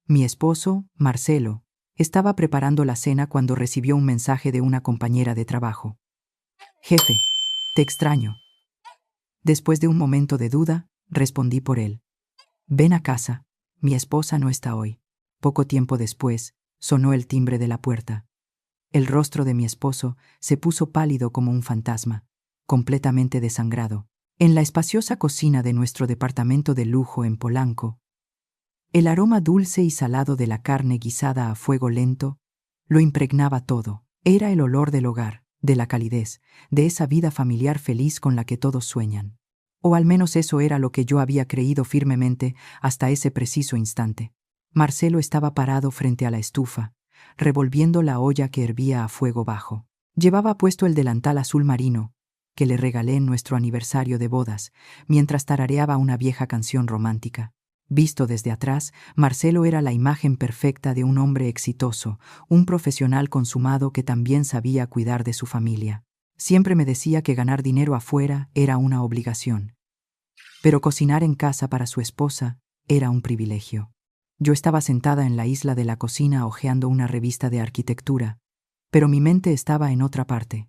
Mi esposo, Marcelo, estaba preparando la cena cuando recibió un mensaje de una compañera de trabajo. Jefe, te extraño. Después de un momento de duda, respondí por él. Ven a casa, mi esposa no está hoy. Poco tiempo después, sonó el timbre de la puerta. El rostro de mi esposo se puso pálido como un fantasma, completamente desangrado. En la espaciosa cocina de nuestro departamento de lujo en Polanco, el aroma dulce y salado de la carne guisada a fuego lento lo impregnaba todo. Era el olor del hogar, de la calidez, de esa vida familiar feliz con la que todos sueñan. O al menos eso era lo que yo había creído firmemente hasta ese preciso instante. Marcelo estaba parado frente a la estufa, revolviendo la olla que hervía a fuego bajo. Llevaba puesto el delantal azul marino, que le regalé en nuestro aniversario de bodas, mientras tarareaba una vieja canción romántica. Visto desde atrás, Marcelo era la imagen perfecta de un hombre exitoso, un profesional consumado que también sabía cuidar de su familia. Siempre me decía que ganar dinero afuera era una obligación, pero cocinar en casa para su esposa era un privilegio. Yo estaba sentada en la isla de la cocina hojeando una revista de arquitectura, pero mi mente estaba en otra parte.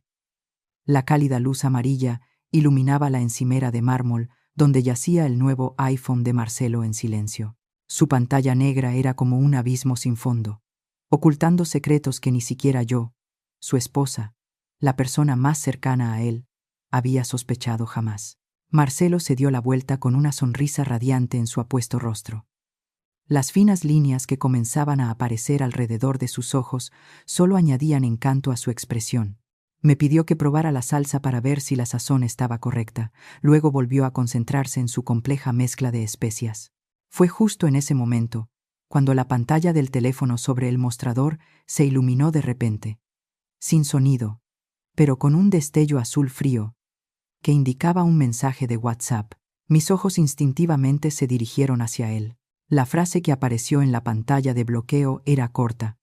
La cálida luz amarilla iluminaba la encimera de mármol donde yacía el nuevo iPhone de Marcelo en silencio. Su pantalla negra era como un abismo sin fondo, ocultando secretos que ni siquiera yo, su esposa, la persona más cercana a él, había sospechado jamás. Marcelo se dio la vuelta con una sonrisa radiante en su apuesto rostro. Las finas líneas que comenzaban a aparecer alrededor de sus ojos solo añadían encanto a su expresión. Me pidió que probara la salsa para ver si la sazón estaba correcta. Luego volvió a concentrarse en su compleja mezcla de especias. Fue justo en ese momento, cuando la pantalla del teléfono sobre el mostrador se iluminó de repente, sin sonido, pero con un destello azul frío, que indicaba un mensaje de WhatsApp. Mis ojos instintivamente se dirigieron hacia él. La frase que apareció en la pantalla de bloqueo era corta,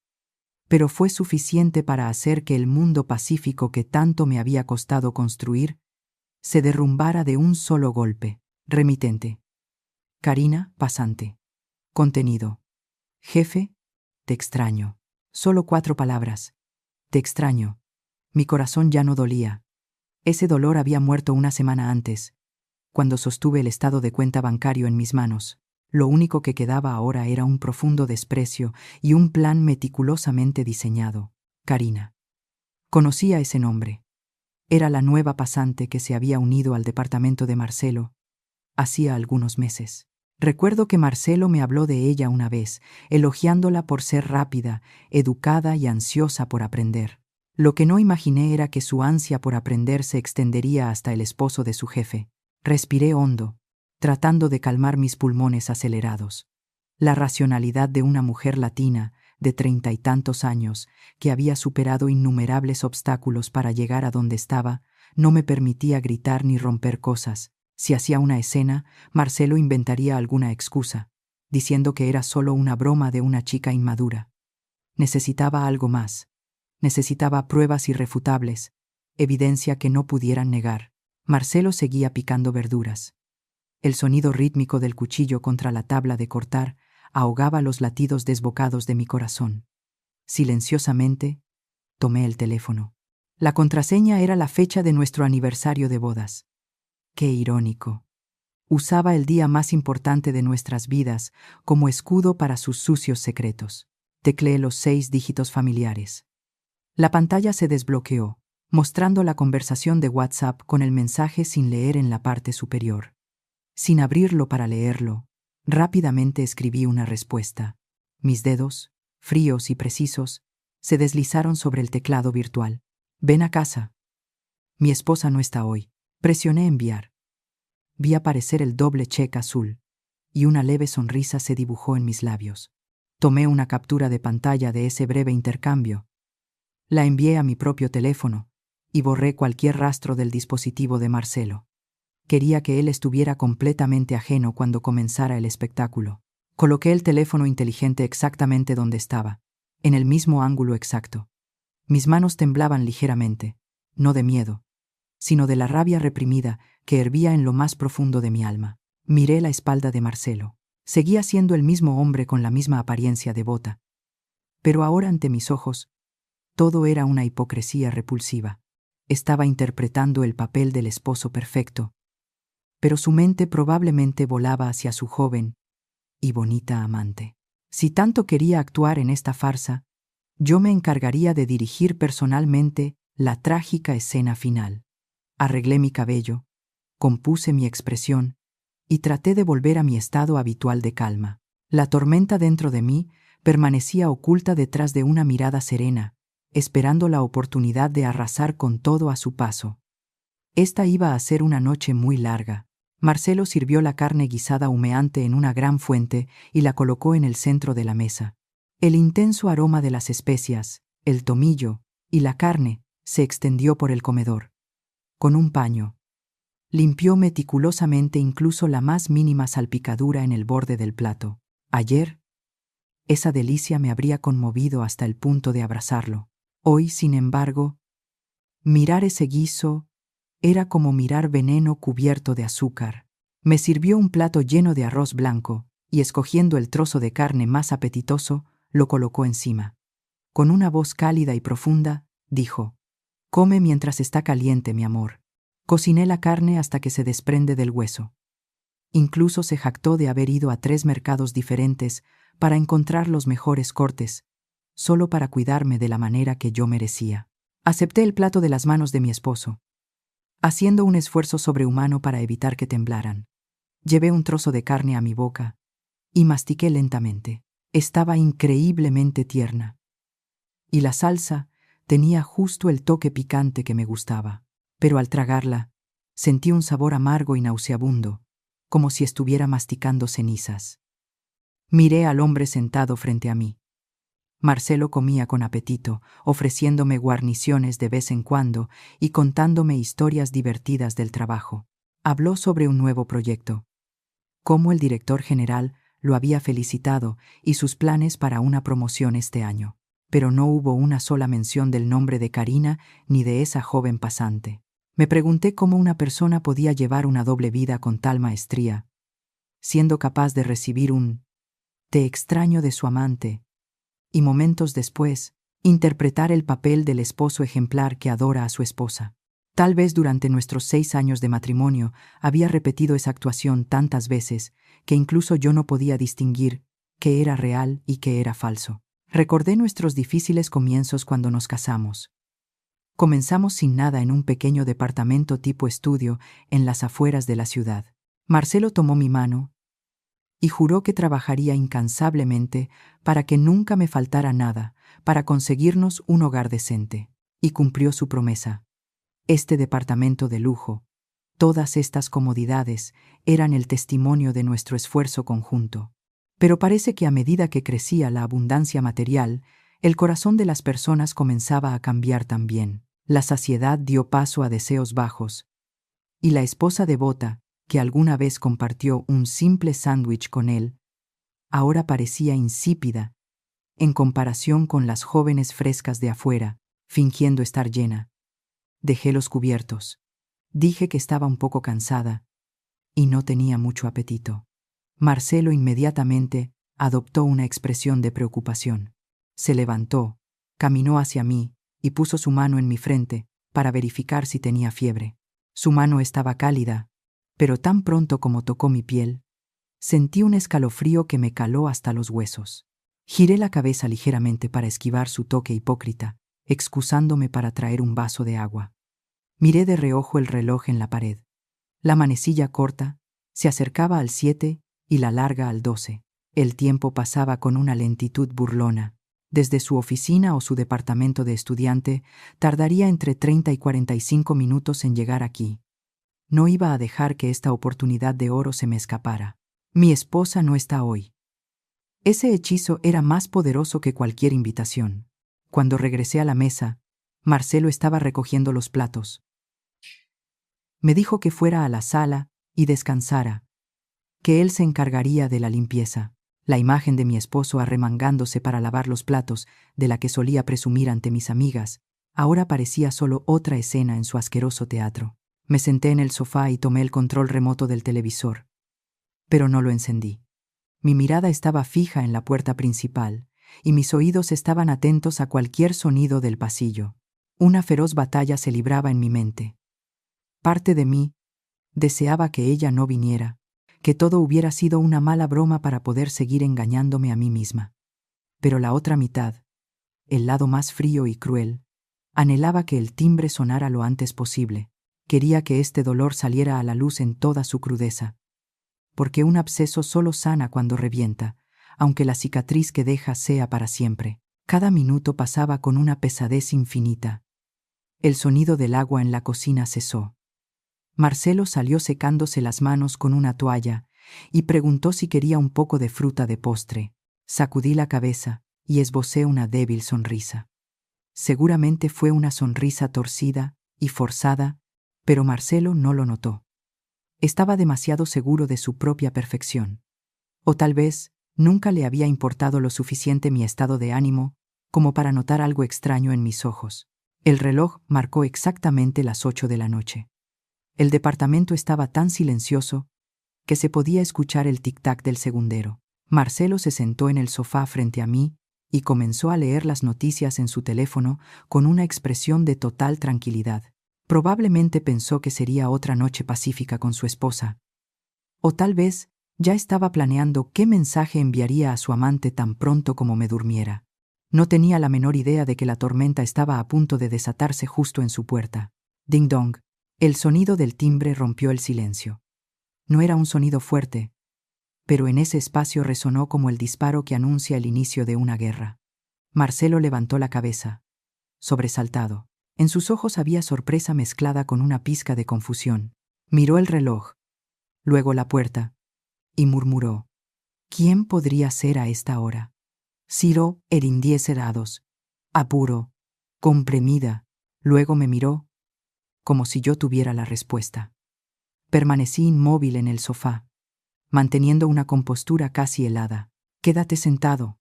pero fue suficiente para hacer que el mundo pacífico que tanto me había costado construir se derrumbara de un solo golpe. Remitente. Karina, pasante. Contenido. Jefe, te extraño. Solo 4 palabras. Te extraño. Mi corazón ya no dolía. Ese dolor había muerto una semana antes, cuando sostuve el estado de cuenta bancario en mis manos. Lo único que quedaba ahora era un profundo desprecio y un plan meticulosamente diseñado. Karina. Conocía ese nombre. Era la nueva pasante que se había unido al departamento de Marcelo hacía algunos meses. Recuerdo que Marcelo me habló de ella una vez, elogiándola por ser rápida, educada y ansiosa por aprender. Lo que no imaginé era que su ansia por aprender se extendería hasta el esposo de su jefe. Respiré hondo, tratando de calmar mis pulmones acelerados. La racionalidad de una mujer latina, de 30 y tantos años, que había superado innumerables obstáculos para llegar a donde estaba, no me permitía gritar ni romper cosas. Si hacía una escena, Marcelo inventaría alguna excusa, diciendo que era solo una broma de una chica inmadura. Necesitaba algo más. Necesitaba pruebas irrefutables, evidencia que no pudieran negar. Marcelo seguía picando verduras. El sonido rítmico del cuchillo contra la tabla de cortar ahogaba los latidos desbocados de mi corazón. Silenciosamente, tomé el teléfono. La contraseña era la fecha de nuestro aniversario de bodas. Qué irónico. Usaba el día más importante de nuestras vidas como escudo para sus sucios secretos. Tecleé los 6 dígitos familiares. La pantalla se desbloqueó, mostrando la conversación de WhatsApp con el mensaje sin leer en la parte superior. Sin abrirlo para leerlo, rápidamente escribí una respuesta. Mis dedos, fríos y precisos, se deslizaron sobre el teclado virtual. Ven a casa. Mi esposa no está hoy. Presioné enviar. Vi aparecer el doble check azul, y una leve sonrisa se dibujó en mis labios. Tomé una captura de pantalla de ese breve intercambio. La envié a mi propio teléfono, y borré cualquier rastro del dispositivo de Marcelo. Quería que él estuviera completamente ajeno cuando comenzara el espectáculo. Coloqué el teléfono inteligente exactamente donde estaba, en el mismo ángulo exacto. Mis manos temblaban ligeramente, no de miedo, sino de la rabia reprimida que hervía en lo más profundo de mi alma. Miré la espalda de Marcelo. Seguía siendo el mismo hombre con la misma apariencia devota. Pero ahora ante mis ojos, todo era una hipocresía repulsiva. Estaba interpretando el papel del esposo perfecto, pero su mente probablemente volaba hacia su joven y bonita amante. Si tanto quería actuar en esta farsa, yo me encargaría de dirigir personalmente la trágica escena final. Arreglé mi cabello, compuse mi expresión y traté de volver a mi estado habitual de calma. La tormenta dentro de mí permanecía oculta detrás de una mirada serena, esperando la oportunidad de arrasar con todo a su paso. Esta iba a ser una noche muy larga. Marcelo sirvió la carne guisada humeante en una gran fuente y la colocó en el centro de la mesa. El intenso aroma de las especias, el tomillo y la carne se extendió por el comedor. Con un paño, limpió meticulosamente incluso la más mínima salpicadura en el borde del plato. Ayer, esa delicia me habría conmovido hasta el punto de abrazarlo. Hoy, sin embargo, mirar ese guiso era como mirar veneno cubierto de azúcar. Me sirvió un plato lleno de arroz blanco y, escogiendo el trozo de carne más apetitoso, lo colocó encima. Con una voz cálida y profunda, dijo: «Come mientras está caliente, mi amor». Cociné la carne hasta que se desprende del hueso. Incluso se jactó de haber ido a 3 mercados diferentes para encontrar los mejores cortes, solo para cuidarme de la manera que yo merecía. Acepté el plato de las manos de mi esposo, haciendo un esfuerzo sobrehumano para evitar que temblaran. Llevé un trozo de carne a mi boca y mastiqué lentamente. Estaba increíblemente tierna. Y la salsa tenía justo el toque picante que me gustaba. Pero al tragarla, sentí un sabor amargo y nauseabundo, como si estuviera masticando cenizas. Miré al hombre sentado frente a mí. Marcelo comía con apetito, ofreciéndome guarniciones de vez en cuando y contándome historias divertidas del trabajo. Habló sobre un nuevo proyecto, cómo el director general lo había felicitado y sus planes para una promoción este año. Pero no hubo una sola mención del nombre de Karina ni de esa joven pasante. Me pregunté cómo una persona podía llevar una doble vida con tal maestría, siendo capaz de recibir un «te extraño» de su amante y momentos después interpretar el papel del esposo ejemplar que adora a su esposa. Tal vez durante nuestros 6 años de matrimonio había repetido esa actuación tantas veces que incluso yo no podía distinguir qué era real y qué era falso. Recordé nuestros difíciles comienzos cuando nos casamos. Comenzamos sin nada en un pequeño departamento tipo estudio en las afueras de la ciudad. Marcelo tomó mi mano y juró que trabajaría incansablemente para que nunca me faltara nada, para conseguirnos un hogar decente. Y cumplió su promesa. Este departamento de lujo, todas estas comodidades, eran el testimonio de nuestro esfuerzo conjunto. Pero parece que a medida que crecía la abundancia material, el corazón de las personas comenzaba a cambiar también. La saciedad dio paso a deseos bajos, y la esposa devota, que alguna vez compartió un simple sándwich con él, ahora parecía insípida en comparación con las jóvenes frescas de afuera, fingiendo estar llena. Dejé los cubiertos. Dije que estaba un poco cansada y no tenía mucho apetito. Marcelo inmediatamente adoptó una expresión de preocupación. Se levantó, caminó hacia mí y puso su mano en mi frente para verificar si tenía fiebre. Su mano estaba cálida, pero tan pronto como tocó mi piel, sentí un escalofrío que me caló hasta los huesos. Giré la cabeza ligeramente para esquivar su toque hipócrita, excusándome para traer un vaso de agua. Miré de reojo el reloj en la pared. La manecilla corta se acercaba al 7 y la larga al 12. El tiempo pasaba con una lentitud burlona. Desde su oficina o su departamento de estudiante, tardaría entre 30 y 45 minutos en llegar aquí. No iba a dejar que esta oportunidad de oro se me escapara. Mi esposa no está hoy. Ese hechizo era más poderoso que cualquier invitación. Cuando regresé a la mesa, Marcelo estaba recogiendo los platos. Me dijo que fuera a la sala y descansara, que él se encargaría de la limpieza. La imagen de mi esposo arremangándose para lavar los platos, de la que solía presumir ante mis amigas, ahora parecía solo otra escena en su asqueroso teatro. Me senté en el sofá y tomé el control remoto del televisor, pero no lo encendí. Mi mirada estaba fija en la puerta principal, y mis oídos estaban atentos a cualquier sonido del pasillo. Una feroz batalla se libraba en mi mente. Parte de mí deseaba que ella no viniera, que todo hubiera sido una mala broma para poder seguir engañándome a mí misma. Pero la otra mitad, el lado más frío y cruel, anhelaba que el timbre sonara lo antes posible. Quería que este dolor saliera a la luz en toda su crudeza. Porque un absceso solo sana cuando revienta, aunque la cicatriz que deja sea para siempre. Cada minuto pasaba con una pesadez infinita. El sonido del agua en la cocina cesó. Marcelo salió secándose las manos con una toalla y preguntó si quería un poco de fruta de postre. Sacudí la cabeza y esbocé una débil sonrisa. Seguramente fue una sonrisa torcida y forzada, pero Marcelo no lo notó. Estaba demasiado seguro de su propia perfección. O tal vez nunca le había importado lo suficiente mi estado de ánimo como para notar algo extraño en mis ojos. El reloj marcó exactamente las 8 de la noche. El departamento estaba tan silencioso que se podía escuchar el tic-tac del segundero. Marcelo se sentó en el sofá frente a mí y comenzó a leer las noticias en su teléfono con una expresión de total tranquilidad. Probablemente pensó que sería otra noche pacífica con su esposa. O tal vez ya estaba planeando qué mensaje enviaría a su amante tan pronto como me durmiera. No tenía la menor idea de que la tormenta estaba a punto de desatarse justo en su puerta. Ding dong. El sonido del timbre rompió el silencio. No era un sonido fuerte, pero en ese espacio resonó como el disparo que anuncia el inicio de una guerra. Marcelo levantó la cabeza, sobresaltado. En sus ojos había sorpresa mezclada con una pizca de confusión. Miró el reloj, luego la puerta, y murmuró: ¿Quién podría ser a esta hora? Ciro erindieserados, apuro, comprimida. Luego me miró, como si yo tuviera la respuesta. Permanecí inmóvil en el sofá, manteniendo una compostura casi helada. «Quédate sentado»,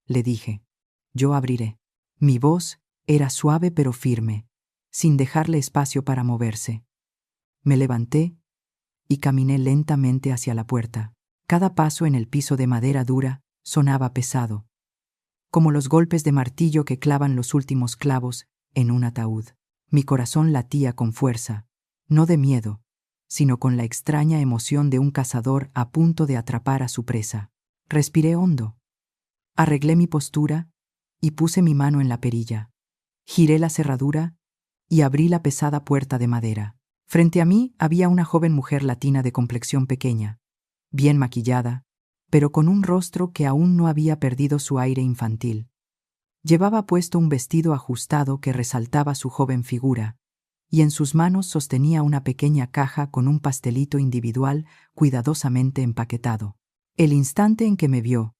le dije. «Yo abriré». Mi voz era suave pero firme, sin dejarle espacio para moverse. Me levanté y caminé lentamente hacia la puerta. Cada paso en el piso de madera dura sonaba pesado, como los golpes de martillo que clavan los últimos clavos en un ataúd. Mi corazón latía con fuerza, no de miedo, sino con la extraña emoción de un cazador a punto de atrapar a su presa. Respiré hondo. Arreglé mi postura y puse mi mano en la perilla. Giré la cerradura y abrí la pesada puerta de madera. Frente a mí había una joven mujer latina de complexión pequeña, bien maquillada, pero con un rostro que aún no había perdido su aire infantil. Llevaba puesto un vestido ajustado que resaltaba su joven figura, y en sus manos sostenía una pequeña caja con un pastelito individual cuidadosamente empaquetado. El instante en que me vio,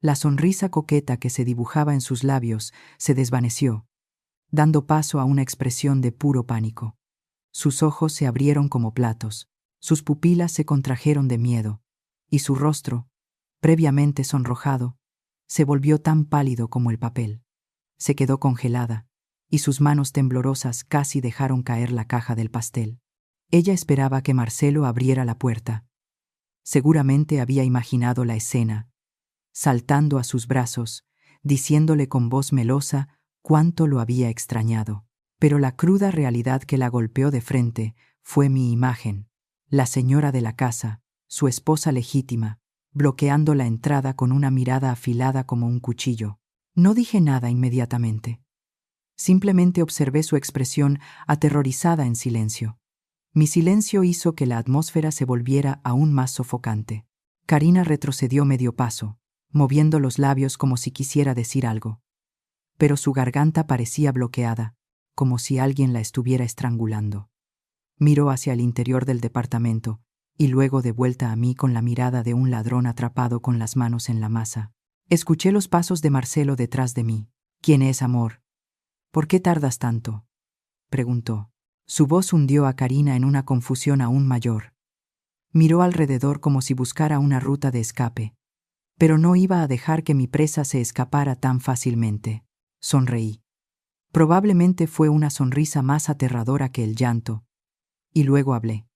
la sonrisa coqueta que se dibujaba en sus labios se desvaneció, dando paso a una expresión de puro pánico. Sus ojos se abrieron como platos, sus pupilas se contrajeron de miedo, y su rostro, previamente sonrojado, se volvió tan pálido como el papel. Se quedó congelada, y sus manos temblorosas casi dejaron caer la caja del pastel. Ella esperaba que Marcelo abriera la puerta. Seguramente había imaginado la escena, saltando a sus brazos, diciéndole con voz melosa cuánto lo había extrañado. Pero la cruda realidad que la golpeó de frente fue mi imagen, la señora de la casa, su esposa legítima, bloqueando la entrada con una mirada afilada como un cuchillo. No dije nada inmediatamente. Simplemente observé su expresión aterrorizada en silencio. Mi silencio hizo que la atmósfera se volviera aún más sofocante. Karina retrocedió medio paso, moviendo los labios como si quisiera decir algo. Pero su garganta parecía bloqueada, como si alguien la estuviera estrangulando. Miró hacia el interior del departamento y luego de vuelta a mí con la mirada de un ladrón atrapado con las manos en la masa. Escuché los pasos de Marcelo detrás de mí. «¿Quién es, amor? ¿Por qué tardas tanto?», preguntó. Su voz hundió a Karina en una confusión aún mayor. Miró alrededor como si buscara una ruta de escape, pero no iba a dejar que mi presa se escapara tan fácilmente. Sonreí. Probablemente fue una sonrisa más aterradora que el llanto, y luego hablé.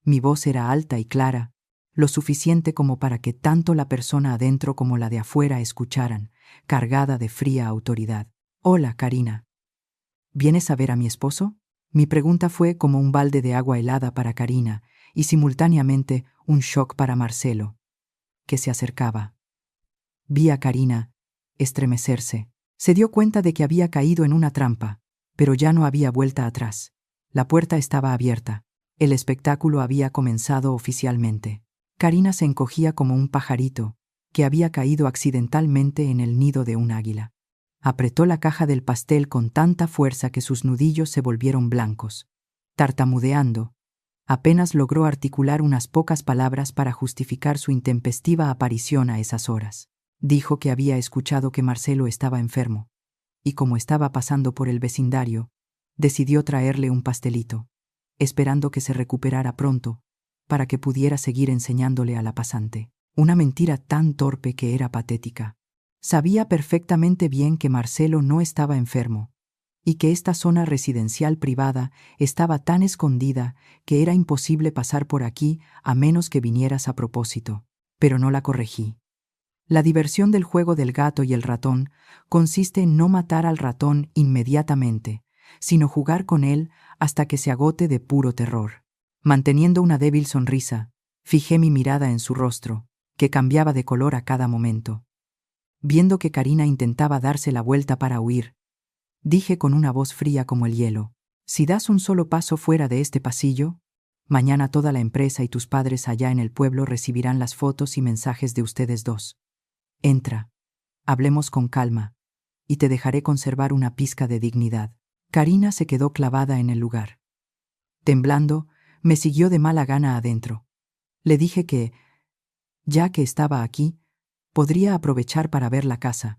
Mi voz era alta y clara, lo suficiente como para que tanto la persona adentro como la de afuera escucharan, cargada de fría autoridad. «Hola, Karina. ¿Vienes a ver a mi esposo?» Mi pregunta fue como un balde de agua helada para Karina y simultáneamente un shock para Marcelo, que se acercaba. Vi a Karina estremecerse. Se dio cuenta de que había caído en una trampa, pero ya no había vuelta atrás. La puerta estaba abierta. El espectáculo había comenzado oficialmente. Karina se encogía como un pajarito que había caído accidentalmente en el nido de un águila. Apretó la caja del pastel con tanta fuerza que sus nudillos se volvieron blancos. Tartamudeando, apenas logró articular unas pocas palabras para justificar su intempestiva aparición a esas horas. Dijo que había escuchado que Marcelo estaba enfermo, y como estaba pasando por el vecindario, decidió traerle un pastelito, esperando que se recuperara pronto, para que pudiera seguir enseñándole a la pasante. Una mentira tan torpe que era patética. Sabía perfectamente bien que Marcelo no estaba enfermo, y que esta zona residencial privada estaba tan escondida que era imposible pasar por aquí a menos que vinieras a propósito. Pero no la corregí. La diversión del juego del gato y el ratón consiste en no matar al ratón inmediatamente, sino jugar con él hasta que se agote de puro terror. Manteniendo una débil sonrisa, fijé mi mirada en su rostro, que cambiaba de color a cada momento. Viendo que Karina intentaba darse la vuelta para huir, dije con una voz fría como el hielo: «Si das un solo paso fuera de este pasillo, mañana toda la empresa y tus padres allá en el pueblo recibirán las fotos y mensajes de ustedes dos. Entra, hablemos con calma, y te dejaré conservar una pizca de dignidad». Karina se quedó clavada en el lugar. Temblando, me siguió de mala gana adentro. Le dije que, ya que estaba aquí, podría aprovechar para ver la casa,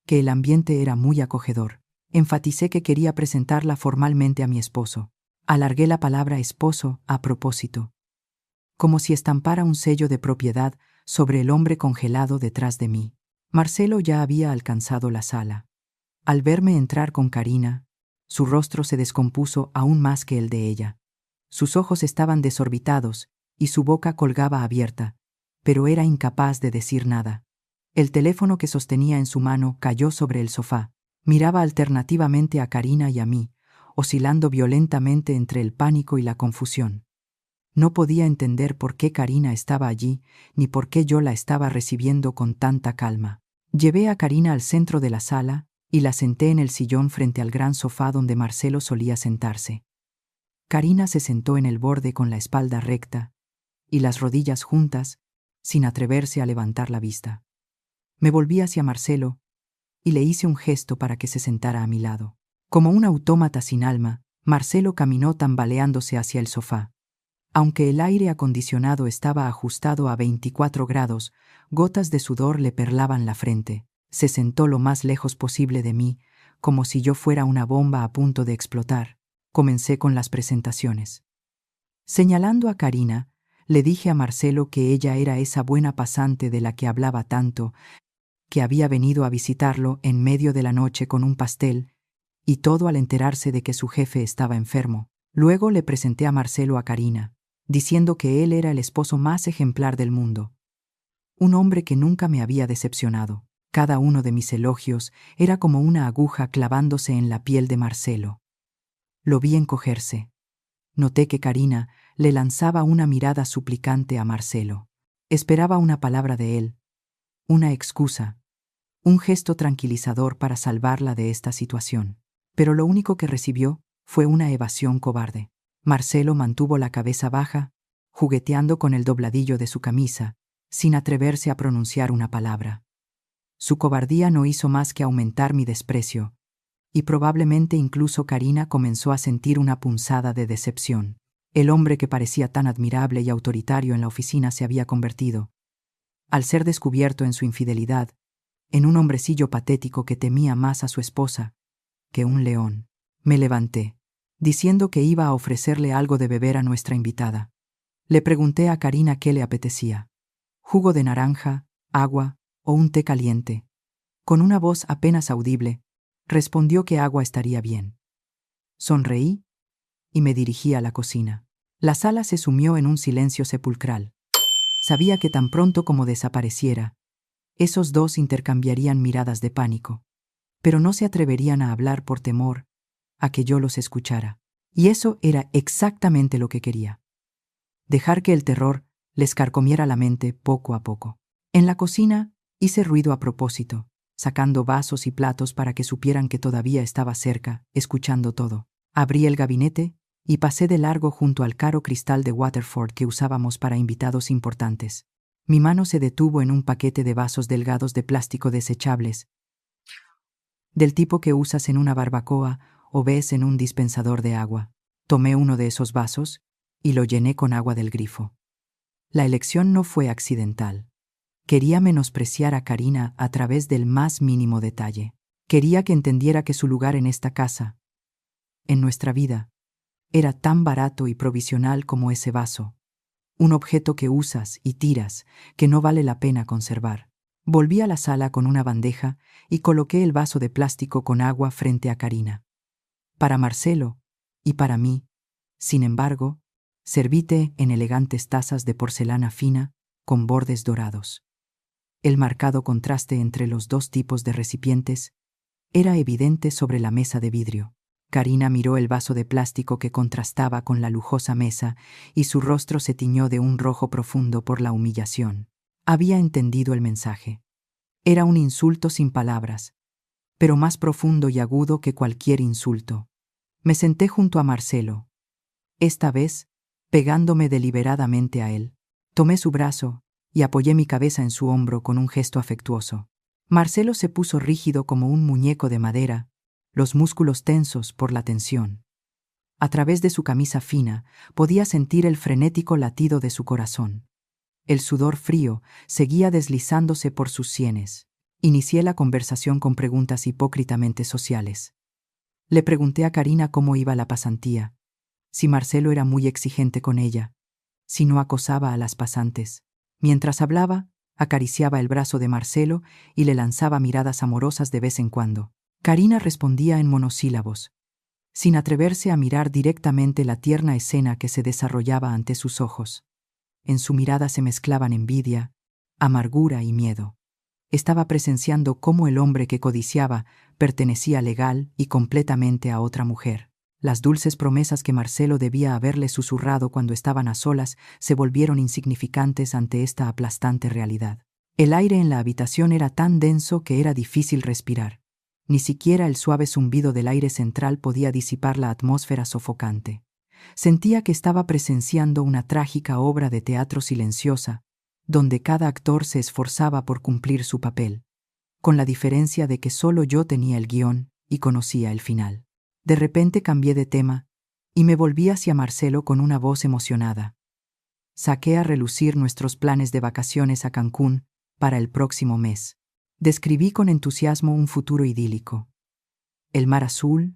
que el ambiente era muy acogedor. Enfaticé que quería presentarla formalmente a mi esposo. Alargué la palabra esposo a propósito, como si estampara un sello de propiedad sobre el hombre congelado detrás de mí. Marcelo ya había alcanzado la sala. Al verme entrar con Karina, su rostro se descompuso aún más que el de ella. Sus ojos estaban desorbitados y su boca colgaba abierta, pero era incapaz de decir nada. El teléfono que sostenía en su mano cayó sobre el sofá. Miraba alternativamente a Karina y a mí, oscilando violentamente entre el pánico y la confusión. No podía entender por qué Karina estaba allí, ni por qué yo la estaba recibiendo con tanta calma. Llevé a Karina al centro de la sala y la senté en el sillón frente al gran sofá donde Marcelo solía sentarse. Karina se sentó en el borde con la espalda recta y las rodillas juntas, sin atreverse a levantar la vista. Me volví hacia Marcelo y le hice un gesto para que se sentara a mi lado. Como un autómata sin alma, Marcelo caminó tambaleándose hacia el sofá. Aunque el aire acondicionado estaba ajustado a 24 grados, gotas de sudor le perlaban la frente. Se sentó lo más lejos posible de mí, como si yo fuera una bomba a punto de explotar. Comencé con las presentaciones. Señalando a Karina, le dije a Marcelo que ella era esa buena pasante de la que hablaba tanto, que había venido a visitarlo en medio de la noche con un pastel, y todo al enterarse de que su jefe estaba enfermo. Luego le presenté a Marcelo a Karina, diciendo que él era el esposo más ejemplar del mundo. Un hombre que nunca me había decepcionado. Cada uno de mis elogios era como una aguja clavándose en la piel de Marcelo. Lo vi encogerse. Noté que Karina le lanzaba una mirada suplicante a Marcelo. Esperaba una palabra de él, una excusa, un gesto tranquilizador para salvarla de esta situación. Pero lo único que recibió fue una evasión cobarde. Marcelo mantuvo la cabeza baja, jugueteando con el dobladillo de su camisa, sin atreverse a pronunciar una palabra. Su cobardía no hizo más que aumentar mi desprecio, y probablemente incluso Karina comenzó a sentir una punzada de decepción. El hombre que parecía tan admirable y autoritario en la oficina se había convertido, al ser descubierto en su infidelidad, en un hombrecillo patético que temía más a su esposa que un león. Me levanté, diciendo que iba a ofrecerle algo de beber a nuestra invitada. Le pregunté a Karina qué le apetecía: jugo de naranja, agua o un té caliente. Con una voz apenas audible, respondió que agua estaría bien. Sonreí y me dirigí a la cocina. La sala se sumió en un silencio sepulcral. Sabía que tan pronto como desapareciera, esos dos intercambiarían miradas de pánico, pero no se atreverían a hablar por temor a que yo los escuchara. Y eso era exactamente lo que quería. Dejar que el terror les carcomiera la mente poco a poco. En la cocina hice ruido a propósito, sacando vasos y platos para que supieran que todavía estaba cerca, escuchando todo. Abrí el gabinete y pasé de largo junto al caro cristal de Waterford que usábamos para invitados importantes. Mi mano se detuvo en un paquete de vasos delgados de plástico desechables, del tipo que usas en una barbacoa o ves en un dispensador de agua. Tomé uno de esos vasos y lo llené con agua del grifo. La elección no fue accidental. Quería menospreciar a Karina a través del más mínimo detalle. Quería que entendiera que su lugar en esta casa, en nuestra vida, era tan barato y provisional como ese vaso. Un objeto que usas y tiras, que no vale la pena conservar. Volví a la sala con una bandeja y coloqué el vaso de plástico con agua frente a Karina. Para Marcelo y para mí, sin embargo, serví té en elegantes tazas de porcelana fina con bordes dorados. El marcado contraste entre los dos tipos de recipientes era evidente sobre la mesa de vidrio. Karina miró el vaso de plástico que contrastaba con la lujosa mesa y su rostro se tiñó de un rojo profundo por la humillación. Había entendido el mensaje. Era un insulto sin palabras, pero más profundo y agudo que cualquier insulto. Me senté junto a Marcelo, esta vez pegándome deliberadamente a él. Tomé su brazo y apoyé mi cabeza en su hombro con un gesto afectuoso. Marcelo se puso rígido como un muñeco de madera, los músculos tensos por la tensión. A través de su camisa fina podía sentir el frenético latido de su corazón. El sudor frío seguía deslizándose por sus sienes. Inicié la conversación con preguntas hipócritamente sociales. Le pregunté a Karina cómo iba la pasantía, si Marcelo era muy exigente con ella, si no acosaba a las pasantes. Mientras hablaba, acariciaba el brazo de Marcelo y le lanzaba miradas amorosas de vez en cuando. Karina respondía en monosílabos, sin atreverse a mirar directamente la tierna escena que se desarrollaba ante sus ojos. En su mirada se mezclaban envidia, amargura y miedo. Estaba presenciando cómo el hombre que codiciaba pertenecía legal y completamente a otra mujer. Las dulces promesas que Marcelo debía haberle susurrado cuando estaban a solas se volvieron insignificantes ante esta aplastante realidad. El aire en la habitación era tan denso que era difícil respirar. Ni siquiera el suave zumbido del aire central podía disipar la atmósfera sofocante. Sentía que estaba presenciando una trágica obra de teatro silenciosa, donde cada actor se esforzaba por cumplir su papel, con la diferencia de que solo yo tenía el guión y conocía el final. De repente cambié de tema y me volví hacia Marcelo con una voz emocionada. Saqué a relucir nuestros planes de vacaciones a Cancún para el próximo mes. Describí con entusiasmo un futuro idílico. El mar azul,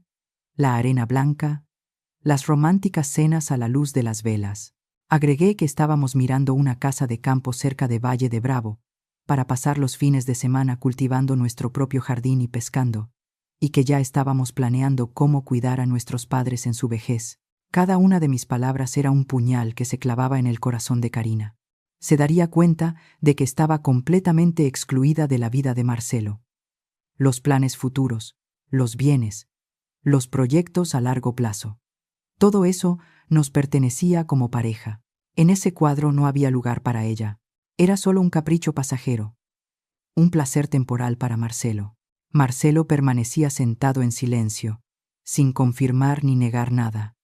la arena blanca, las románticas cenas a la luz de las velas. Agregué que estábamos mirando una casa de campo cerca de Valle de Bravo, para pasar los fines de semana cultivando nuestro propio jardín y pescando, y que ya estábamos planeando cómo cuidar a nuestros padres en su vejez. Cada una de mis palabras era un puñal que se clavaba en el corazón de Karina. Se daría cuenta de que estaba completamente excluida de la vida de Marcelo. Los planes futuros, los bienes, los proyectos a largo plazo. Todo eso nos pertenecía como pareja. En ese cuadro no había lugar para ella. Era solo un capricho pasajero, un placer temporal para Marcelo. Marcelo permanecía sentado en silencio, sin confirmar ni negar nada.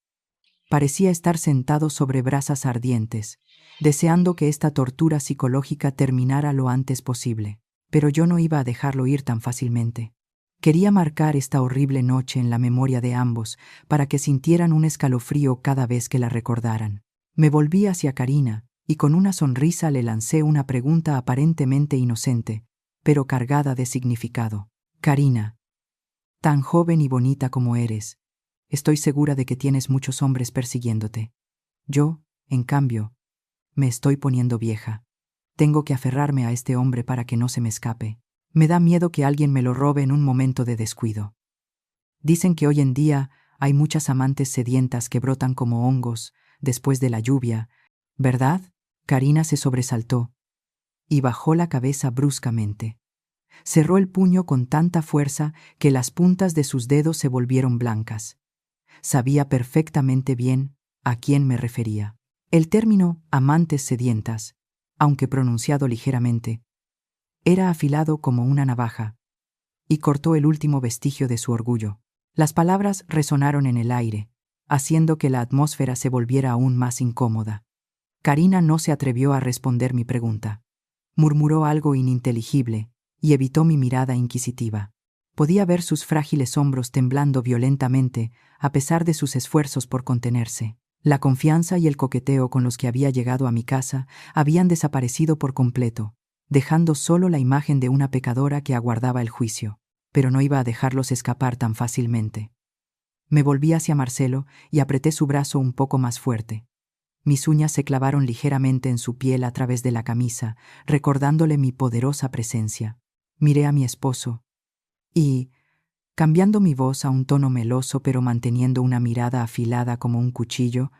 Parecía estar sentado sobre brasas ardientes, deseando que esta tortura psicológica terminara lo antes posible. Pero yo no iba a dejarlo ir tan fácilmente. Quería marcar esta horrible noche en la memoria de ambos para que sintieran un escalofrío cada vez que la recordaran. Me volví hacia Karina y con una sonrisa le lancé una pregunta aparentemente inocente, pero cargada de significado. Karina, tan joven y bonita como eres, estoy segura de que tienes muchos hombres persiguiéndote. Yo, en cambio, me estoy poniendo vieja. Tengo que aferrarme a este hombre para que no se me escape. Me da miedo que alguien me lo robe en un momento de descuido. Dicen que hoy en día hay muchas amantes sedientas que brotan como hongos después de la lluvia, ¿verdad, Karina se sobresaltó y bajó la cabeza bruscamente. Cerró el puño con tanta fuerza que las puntas de sus dedos se volvieron blancas. Sabía perfectamente bien a quién me refería. El término amantes sedientas, aunque pronunciado ligeramente, era afilado como una navaja y cortó el último vestigio de su orgullo. Las palabras resonaron en el aire, haciendo que la atmósfera se volviera aún más incómoda. Karina no se atrevió a responder mi pregunta. Murmuró algo ininteligible y evitó mi mirada inquisitiva. Podía ver sus frágiles hombros temblando violentamente a pesar de sus esfuerzos por contenerse. La confianza y el coqueteo con los que había llegado a mi casa habían desaparecido por completo, dejando solo la imagen de una pecadora que aguardaba el juicio, pero no iba a dejarlos escapar tan fácilmente. Me volví hacia Marcelo y apreté su brazo un poco más fuerte. Mis uñas se clavaron ligeramente en su piel a través de la camisa, recordándole mi poderosa presencia. Miré a mi esposo y, cambiando mi voz a un tono meloso pero manteniendo una mirada afilada como un cuchillo,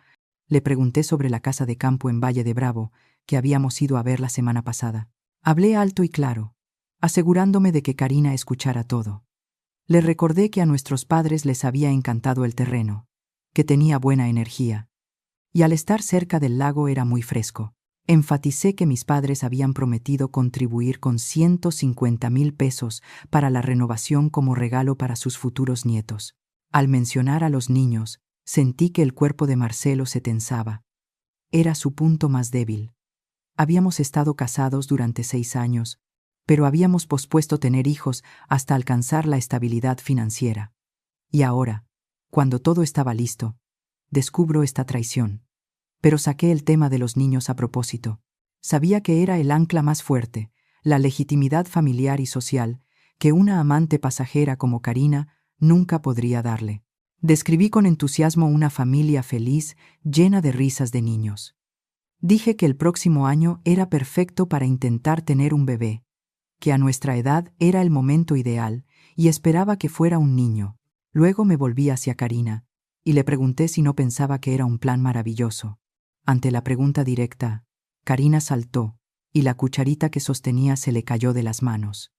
le pregunté sobre la casa de campo en Valle de Bravo que habíamos ido a ver la semana pasada. Hablé alto y claro, asegurándome de que Karina escuchara todo. Le recordé que a nuestros padres les había encantado el terreno, que tenía buena energía, y al estar cerca del lago era muy fresco. Enfaticé que mis padres habían prometido contribuir con 150,000 pesos para la renovación como regalo para sus futuros nietos. Al mencionar a los niños, sentí que el cuerpo de Marcelo se tensaba. Era su punto más débil. Habíamos estado casados durante 6 años, pero habíamos pospuesto tener hijos hasta alcanzar la estabilidad financiera. Y ahora, cuando todo estaba listo, descubro esta traición. Pero saqué el tema de los niños a propósito. Sabía que era el ancla más fuerte, la legitimidad familiar y social, que una amante pasajera como Karina nunca podría darle. Describí con entusiasmo una familia feliz, llena de risas de niños. Dije que el próximo año era perfecto para intentar tener un bebé, que a nuestra edad era el momento ideal y esperaba que fuera un niño. Luego me volví hacia Karina y le pregunté si no pensaba que era un plan maravilloso. Ante la pregunta directa, Karina saltó y la cucharita que sostenía se le cayó de las manos.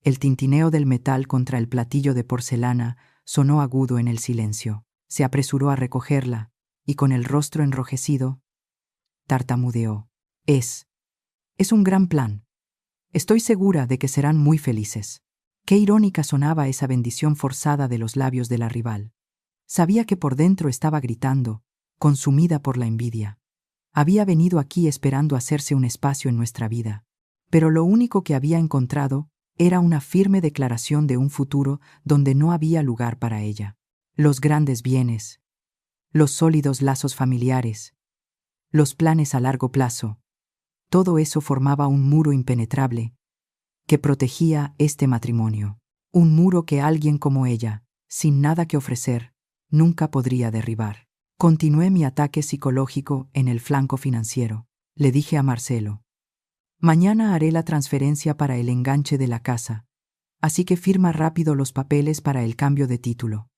El tintineo del metal contra el platillo de porcelana sonó agudo en el silencio. Se apresuró a recogerla y con el rostro enrojecido, tartamudeó. Es un gran plan. Estoy segura de que serán muy felices. Qué irónica sonaba esa bendición forzada de los labios de la rival. Sabía que por dentro estaba gritando, consumida por la envidia. Había venido aquí esperando hacerse un espacio en nuestra vida, pero lo único que había encontrado era una firme declaración de un futuro donde no había lugar para ella. Los grandes bienes, los sólidos lazos familiares, los planes a largo plazo, todo eso formaba un muro impenetrable que protegía este matrimonio. Un muro que alguien como ella, sin nada que ofrecer, nunca podría derribar. Continué mi ataque psicológico en el flanco financiero. Le dije a Marcelo: mañana haré la transferencia para el enganche de la casa, así que firma rápido los papeles para el cambio de título.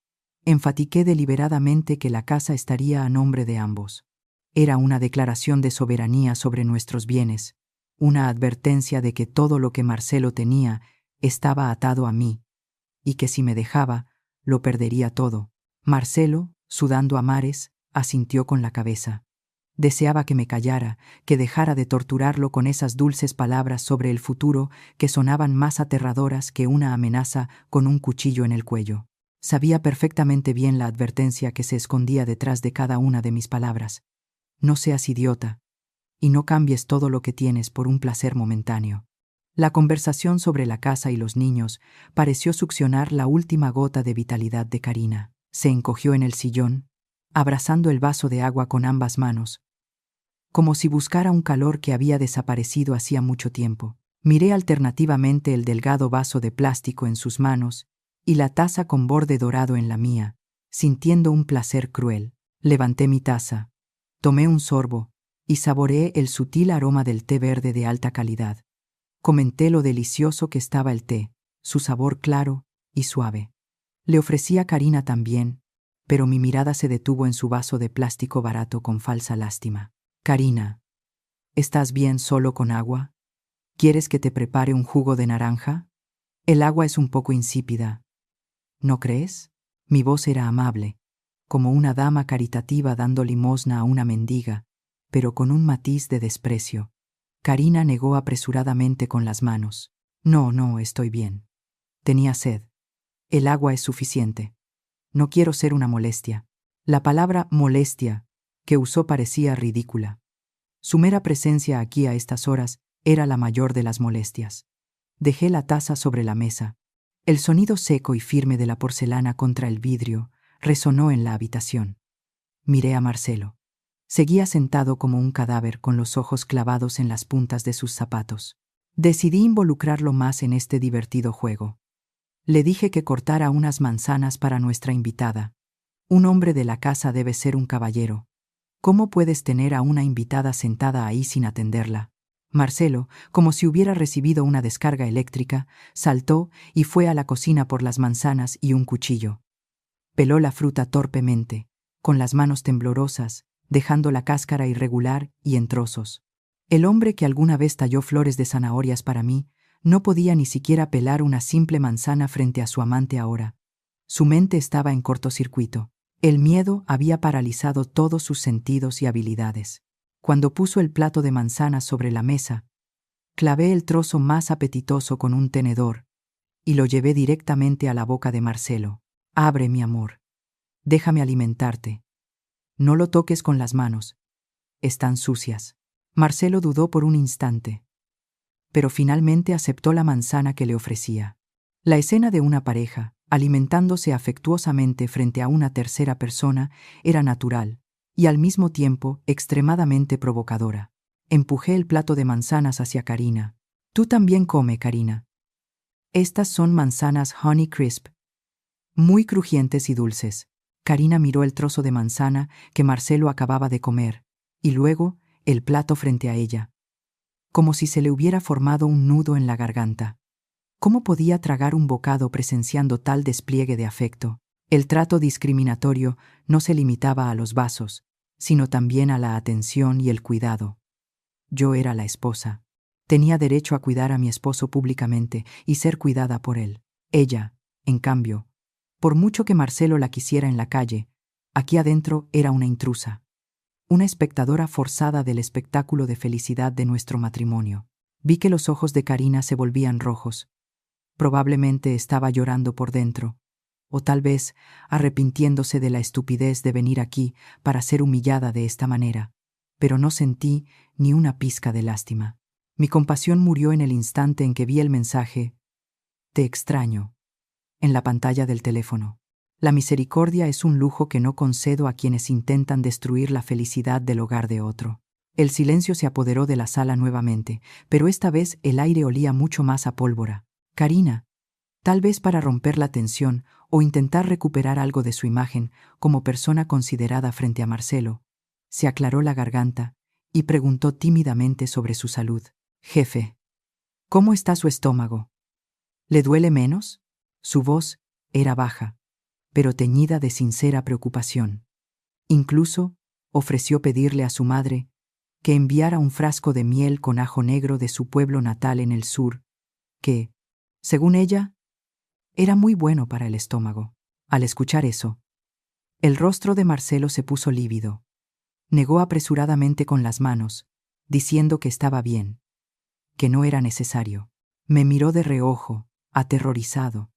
Enfatiqué deliberadamente que la casa estaría a nombre de ambos. Era una declaración de soberanía sobre nuestros bienes, una advertencia de que todo lo que Marcelo tenía estaba atado a mí, y que si me dejaba, lo perdería todo. Marcelo, sudando a mares, asintió con la cabeza. Deseaba que me callara, que dejara de torturarlo con esas dulces palabras sobre el futuro que sonaban más aterradoras que una amenaza con un cuchillo en el cuello. Sabía perfectamente bien la advertencia que se escondía detrás de cada una de mis palabras. No seas idiota, y no cambies todo lo que tienes por un placer momentáneo. La conversación sobre la casa y los niños pareció succionar la última gota de vitalidad de Karina. Se encogió en el sillón, abrazando el vaso de agua con ambas manos, como si buscara un calor que había desaparecido hacía mucho tiempo. Miré alternativamente el delgado vaso de plástico en sus manos y la taza con borde dorado en la mía, sintiendo un placer cruel. Levanté mi taza, tomé un sorbo y saboreé el sutil aroma del té verde de alta calidad. Comenté lo delicioso que estaba el té, su sabor claro y suave. Le ofrecí a Karina también, pero mi mirada se detuvo en su vaso de plástico barato con falsa lástima. Karina, ¿Estás bien solo con agua? ¿Quieres que te prepare un jugo de naranja? El agua es un poco insípida. ¿No crees? Mi voz era amable, como una dama caritativa dando limosna a una mendiga, pero con un matiz de desprecio. Karina negó apresuradamente con las manos. No, no, estoy bien. Tenía sed. El agua es suficiente. No quiero ser una molestia. La palabra molestia que usó parecía ridícula. Su mera presencia aquí a estas horas era la mayor de las molestias. Dejé la taza sobre la mesa. El sonido seco y firme de la porcelana contra el vidrio resonó en la habitación. Miré a Marcelo. Seguía sentado como un cadáver con los ojos clavados en las puntas de sus zapatos. Decidí involucrarlo más en este divertido juego. Le dije que cortara unas manzanas para nuestra invitada. Un hombre de la casa debe ser un caballero. ¿Cómo puedes tener a una invitada sentada ahí sin atenderla? Marcelo, como si hubiera recibido una descarga eléctrica, saltó y fue a la cocina por las manzanas y un cuchillo. Peló la fruta torpemente, con las manos temblorosas, dejando la cáscara irregular y en trozos. El hombre que alguna vez talló flores de zanahorias para mí no podía ni siquiera pelar una simple manzana frente a su amante ahora. Su mente estaba en cortocircuito. El miedo había paralizado todos sus sentidos y habilidades. Cuando puso el plato de manzanas sobre la mesa, clavé el trozo más apetitoso con un tenedor y lo llevé directamente a la boca de Marcelo. Abre, mi amor. Déjame alimentarte. No lo toques con las manos. Están sucias. Marcelo dudó por un instante, pero finalmente aceptó la manzana que le ofrecía. La escena de una pareja, alimentándose afectuosamente frente a una tercera persona, era natural y al mismo tiempo extremadamente provocadora. Empujé el plato de manzanas hacia Karina. Tú también come, Karina. Estas son manzanas Honey Crisp, muy crujientes y dulces. Karina miró el trozo de manzana que Marcelo acababa de comer, y luego el plato frente a ella, como si se le hubiera formado un nudo en la garganta. ¿Cómo podía tragar un bocado presenciando tal despliegue de afecto? El trato discriminatorio no se limitaba a los vasos, sino también a la atención y el cuidado. Yo era la esposa. Tenía derecho a cuidar a mi esposo públicamente y ser cuidada por él. Ella, en cambio, por mucho que Marcelo la quisiera en la calle, aquí adentro era una intrusa, una espectadora forzada del espectáculo de felicidad de nuestro matrimonio. Vi que los ojos de Karina se volvían rojos. Probablemente estaba llorando por dentro, o tal vez arrepintiéndose de la estupidez de venir aquí para ser humillada de esta manera, pero no sentí ni una pizca de lástima. Mi compasión murió en el instante en que vi el mensaje «Te extraño» en la pantalla del teléfono. La misericordia es un lujo que no concedo a quienes intentan destruir la felicidad del hogar de otro. El silencio se apoderó de la sala nuevamente, pero esta vez el aire olía mucho más a pólvora. Karina, tal vez para romper la tensión o intentar recuperar algo de su imagen como persona considerada frente a Marcelo, se aclaró la garganta y preguntó tímidamente sobre su salud. Jefe, ¿cómo está su estómago? ¿Le duele menos? Su voz era baja, pero teñida de sincera preocupación. Incluso ofreció pedirle a su madre que enviara un frasco de miel con ajo negro de su pueblo natal en el sur, que, según ella, era muy bueno para el estómago. Al escuchar eso, el rostro de Marcelo se puso lívido. Negó apresuradamente con las manos, diciendo que estaba bien, que no era necesario. Me miró de reojo, aterrorizado,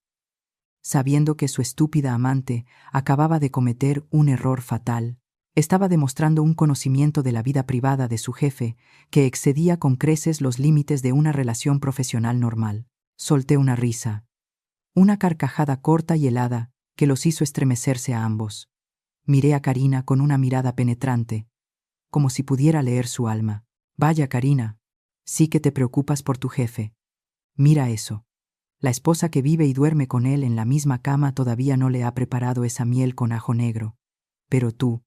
sabiendo que su estúpida amante acababa de cometer un error fatal. Estaba demostrando un conocimiento de la vida privada de su jefe que excedía con creces los límites de una relación profesional normal. Solté una risa, una carcajada corta y helada que los hizo estremecerse a ambos. Miré a Karina con una mirada penetrante, como si pudiera leer su alma. Vaya, Karina, sí que te preocupas por tu jefe. Mira eso. La esposa que vive y duerme con él en la misma cama todavía no le ha preparado esa miel con ajo negro. Pero tú,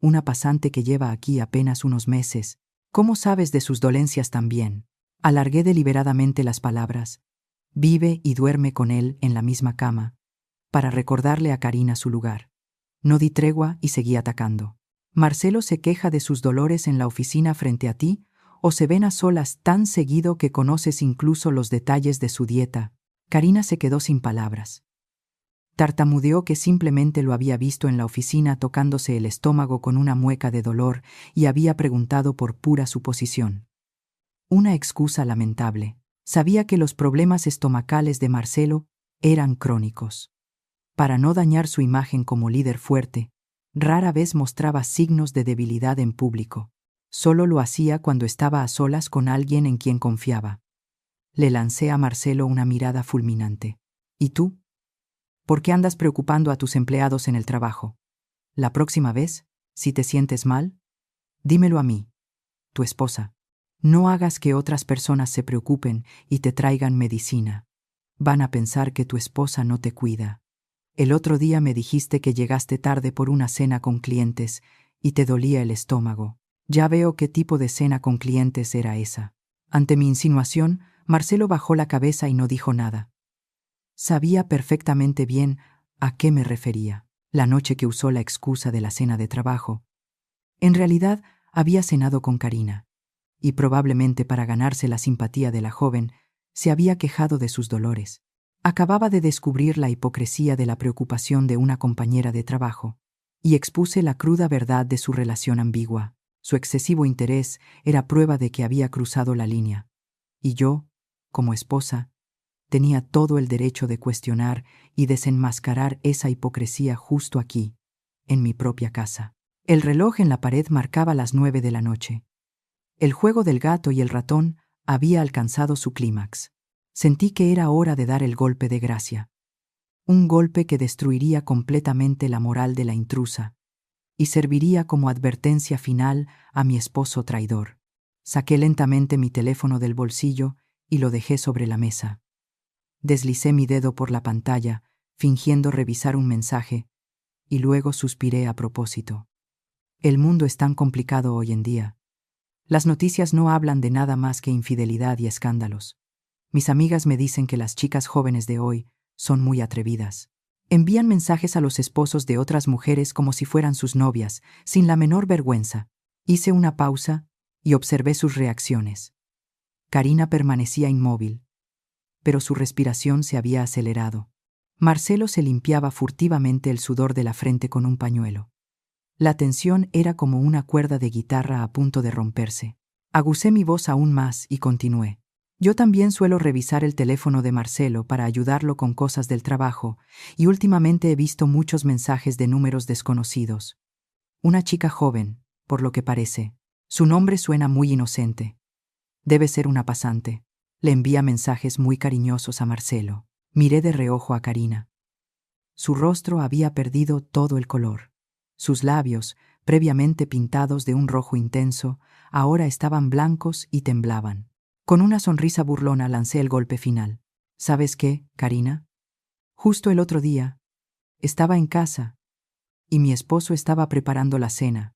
una pasante que lleva aquí apenas unos meses, ¿cómo sabes de sus dolencias también? Alargué deliberadamente las palabras. Vive y duerme con él en la misma cama, para recordarle a Karina su lugar. No di tregua y seguí atacando. Marcelo se queja de sus dolores en la oficina frente a ti, ¿O se ven a solas tan seguido que conoces incluso los detalles de su dieta? Karina se quedó sin palabras. Tartamudeó que simplemente lo había visto en la oficina tocándose el estómago con una mueca de dolor y había preguntado por pura suposición. Una excusa lamentable. Sabía que los problemas estomacales de Marcelo eran crónicos. Para no dañar su imagen como líder fuerte, rara vez mostraba signos de debilidad en público. Solo lo hacía cuando estaba a solas con alguien en quien confiaba. Le lancé a Marcelo una mirada fulminante. ¿Y tú? ¿Por qué andas preocupando a tus empleados en el trabajo? La próxima vez, si te sientes mal, dímelo a mí, tu esposa. No hagas que otras personas se preocupen y te traigan medicina. Van a pensar que tu esposa no te cuida. El otro día me dijiste que llegaste tarde por una cena con clientes y te dolía el estómago. Ya veo qué tipo de cena con clientes era esa. Ante mi insinuación, Marcelo bajó la cabeza y no dijo nada. Sabía perfectamente bien a qué me refería. La noche que usó la excusa de la cena de trabajo. En realidad, había cenado con Karina, y probablemente para ganarse la simpatía de la joven, se había quejado de sus dolores. Acababa de descubrir la hipocresía de la preocupación de una compañera de trabajo, y expuse la cruda verdad de su relación ambigua. Su excesivo interés era prueba de que había cruzado la línea, y yo, como esposa, tenía todo el derecho de cuestionar y desenmascarar esa hipocresía justo aquí, en mi propia casa. El reloj en la pared marcaba las 9 de la noche. El juego del gato y el ratón había alcanzado su clímax. Sentí que era hora de dar el golpe de gracia. Un golpe que destruiría completamente la moral de la intrusa y serviría como advertencia final a mi esposo traidor. Saqué lentamente mi teléfono del bolsillo y lo dejé sobre la mesa. Deslicé mi dedo por la pantalla, fingiendo revisar un mensaje, y luego suspiré a propósito. El mundo es tan complicado hoy en día. Las noticias no hablan de nada más que infidelidad y escándalos. Mis amigas me dicen que las chicas jóvenes de hoy son muy atrevidas. Envían mensajes a los esposos de otras mujeres como si fueran sus novias, sin la menor vergüenza. Hice una pausa y observé sus reacciones. Karina permanecía inmóvil, pero su respiración se había acelerado. Marcelo se limpiaba furtivamente el sudor de la frente con un pañuelo. La tensión era como una cuerda de guitarra a punto de romperse. Agucé mi voz aún más y continué. Yo también suelo revisar el teléfono de Marcelo para ayudarlo con cosas del trabajo, y últimamente he visto muchos mensajes de números desconocidos. Una chica joven, por lo que parece. Su nombre suena muy inocente. Debe ser una pasante. Le envía mensajes muy cariñosos a Marcelo. Miré de reojo a Karina. Su rostro había perdido todo el color. Sus labios, previamente pintados de un rojo intenso, ahora estaban blancos y temblaban. Con una sonrisa burlona lancé el golpe final. ¿Sabes qué, Karina? Justo el otro día, estaba en casa, y mi esposo estaba preparando la cena,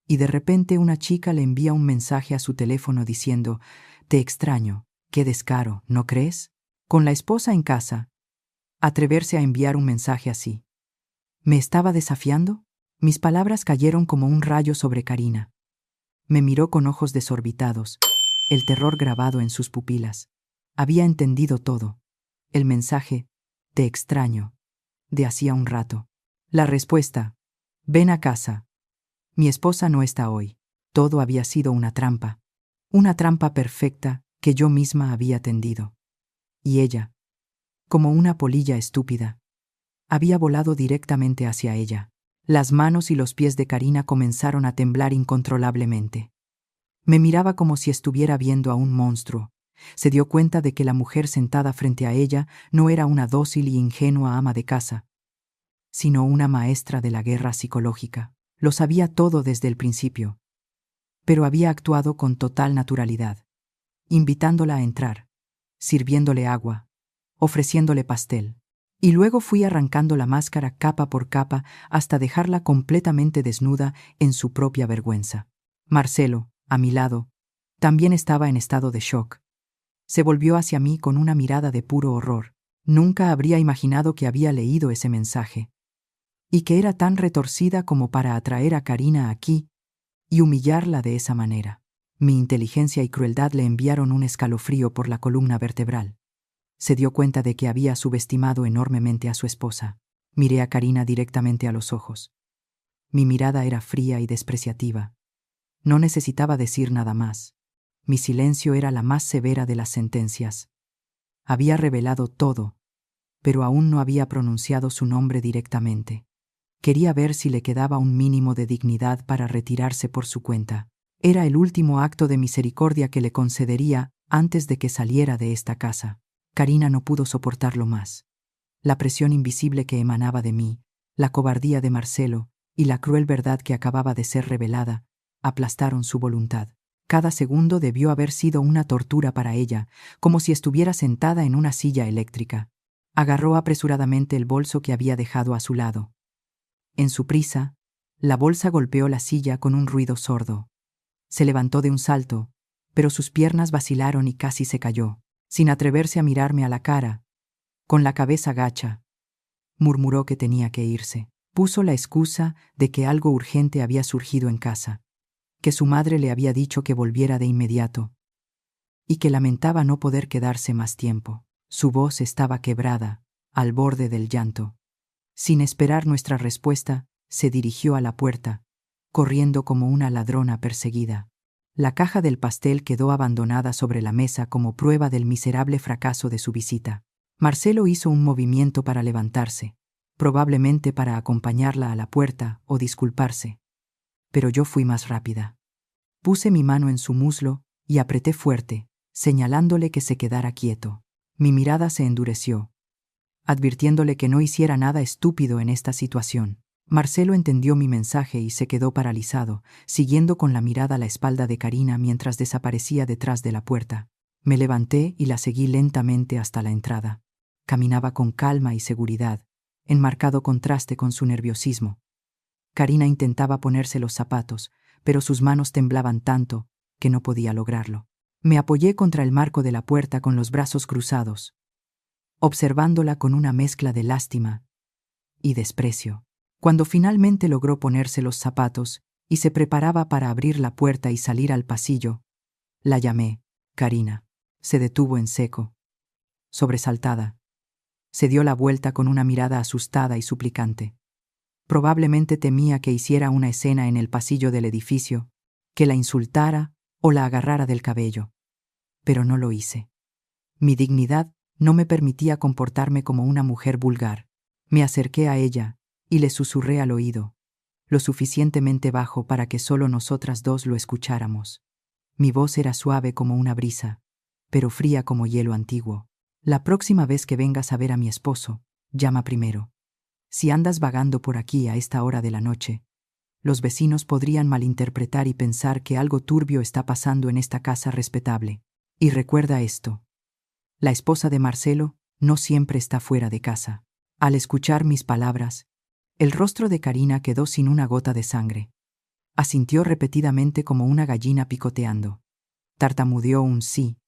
y de repente una chica le envía un mensaje a su teléfono diciendo: «Te extraño». Qué descaro, ¿no crees? Con la esposa en casa, atreverse a enviar un mensaje así. ¿Me estaba desafiando? Mis palabras cayeron como un rayo sobre Karina. Me miró con ojos desorbitados, el terror grabado en sus pupilas. Había entendido todo. El mensaje, «Te extraño», de hacía un rato. La respuesta, «Ven a casa. Mi esposa no está hoy». Todo había sido una trampa perfecta que yo misma había tendido. Y ella, como una polilla estúpida, había volado directamente hacia ella. Las manos y los pies de Karina comenzaron a temblar incontrolablemente. Me miraba como si estuviera viendo a un monstruo. Se dio cuenta de que la mujer sentada frente a ella no era una dócil y ingenua ama de casa, sino una maestra de la guerra psicológica. Lo sabía todo desde el principio, pero había actuado con total naturalidad, invitándola a entrar, sirviéndole agua, ofreciéndole pastel. Y luego fui arrancando la máscara capa por capa hasta dejarla completamente desnuda en su propia vergüenza. Marcelo, a mi lado, también estaba en estado de shock. Se volvió hacia mí con una mirada de puro horror. Nunca habría imaginado que había leído ese mensaje, y que era tan retorcida como para atraer a Karina aquí y humillarla de esa manera. Mi inteligencia y crueldad le enviaron un escalofrío por la columna vertebral. Se dio cuenta de que había subestimado enormemente a su esposa. Miré a Karina directamente a los ojos. Mi mirada era fría y despreciativa. No necesitaba decir nada más. Mi silencio era la más severa de las sentencias. Había revelado todo, pero aún no había pronunciado su nombre directamente. Quería ver si le quedaba un mínimo de dignidad para retirarse por su cuenta. Era el último acto de misericordia que le concedería antes de que saliera de esta casa. Karina no pudo soportarlo más. La presión invisible que emanaba de mí, la cobardía de Marcelo y la cruel verdad que acababa de ser revelada, aplastaron su voluntad. Cada segundo debió haber sido una tortura para ella, como si estuviera sentada en una silla eléctrica. Agarró apresuradamente el bolso que había dejado a su lado. En su prisa, la bolsa golpeó la silla con un ruido sordo. Se levantó de un salto, pero sus piernas vacilaron y casi se cayó. Sin atreverse a mirarme a la cara, con la cabeza gacha, murmuró que tenía que irse. Puso la excusa de que algo urgente había surgido en casa, que su madre le había dicho que volviera de inmediato, y que lamentaba no poder quedarse más tiempo. Su voz estaba quebrada, al borde del llanto. Sin esperar nuestra respuesta, se dirigió a la puerta, corriendo como una ladrona perseguida. La caja del pastel quedó abandonada sobre la mesa como prueba del miserable fracaso de su visita. Marcelo hizo un movimiento para levantarse, probablemente para acompañarla a la puerta o disculparse. Pero yo fui más rápida. Puse mi mano en su muslo y apreté fuerte, señalándole que se quedara quieto. Mi mirada se endureció, advirtiéndole que no hiciera nada estúpido en esta situación. Marcelo entendió mi mensaje y se quedó paralizado, siguiendo con la mirada la espalda de Karina mientras desaparecía detrás de la puerta. Me levanté y la seguí lentamente hasta la entrada. Caminaba con calma y seguridad, en marcado contraste con su nerviosismo. Karina intentaba ponerse los zapatos, pero sus manos temblaban tanto que no podía lograrlo. Me apoyé contra el marco de la puerta con los brazos cruzados, observándola con una mezcla de lástima y desprecio. Cuando finalmente logró ponerse los zapatos y se preparaba para abrir la puerta y salir al pasillo, la llamé. Karina. Se detuvo en seco, sobresaltada. Se dio la vuelta con una mirada asustada y suplicante. Probablemente temía que hiciera una escena en el pasillo del edificio, que la insultara o la agarrara del cabello. Pero no lo hice. Mi dignidad no me permitía comportarme como una mujer vulgar. Me acerqué a ella y le susurré al oído, lo suficientemente bajo para que solo nosotras dos lo escucháramos. Mi voz era suave como una brisa, pero fría como hielo antiguo. La próxima vez que vengas a ver a mi esposo, llama primero. Si andas vagando por aquí a esta hora de la noche, los vecinos podrían malinterpretar y pensar que algo turbio está pasando en esta casa respetable. Y recuerda esto: la esposa de Marcelo no siempre está fuera de casa. Al escuchar mis palabras, el rostro de Karina quedó sin una gota de sangre. Asintió repetidamente como una gallina picoteando. Tartamudeó un sí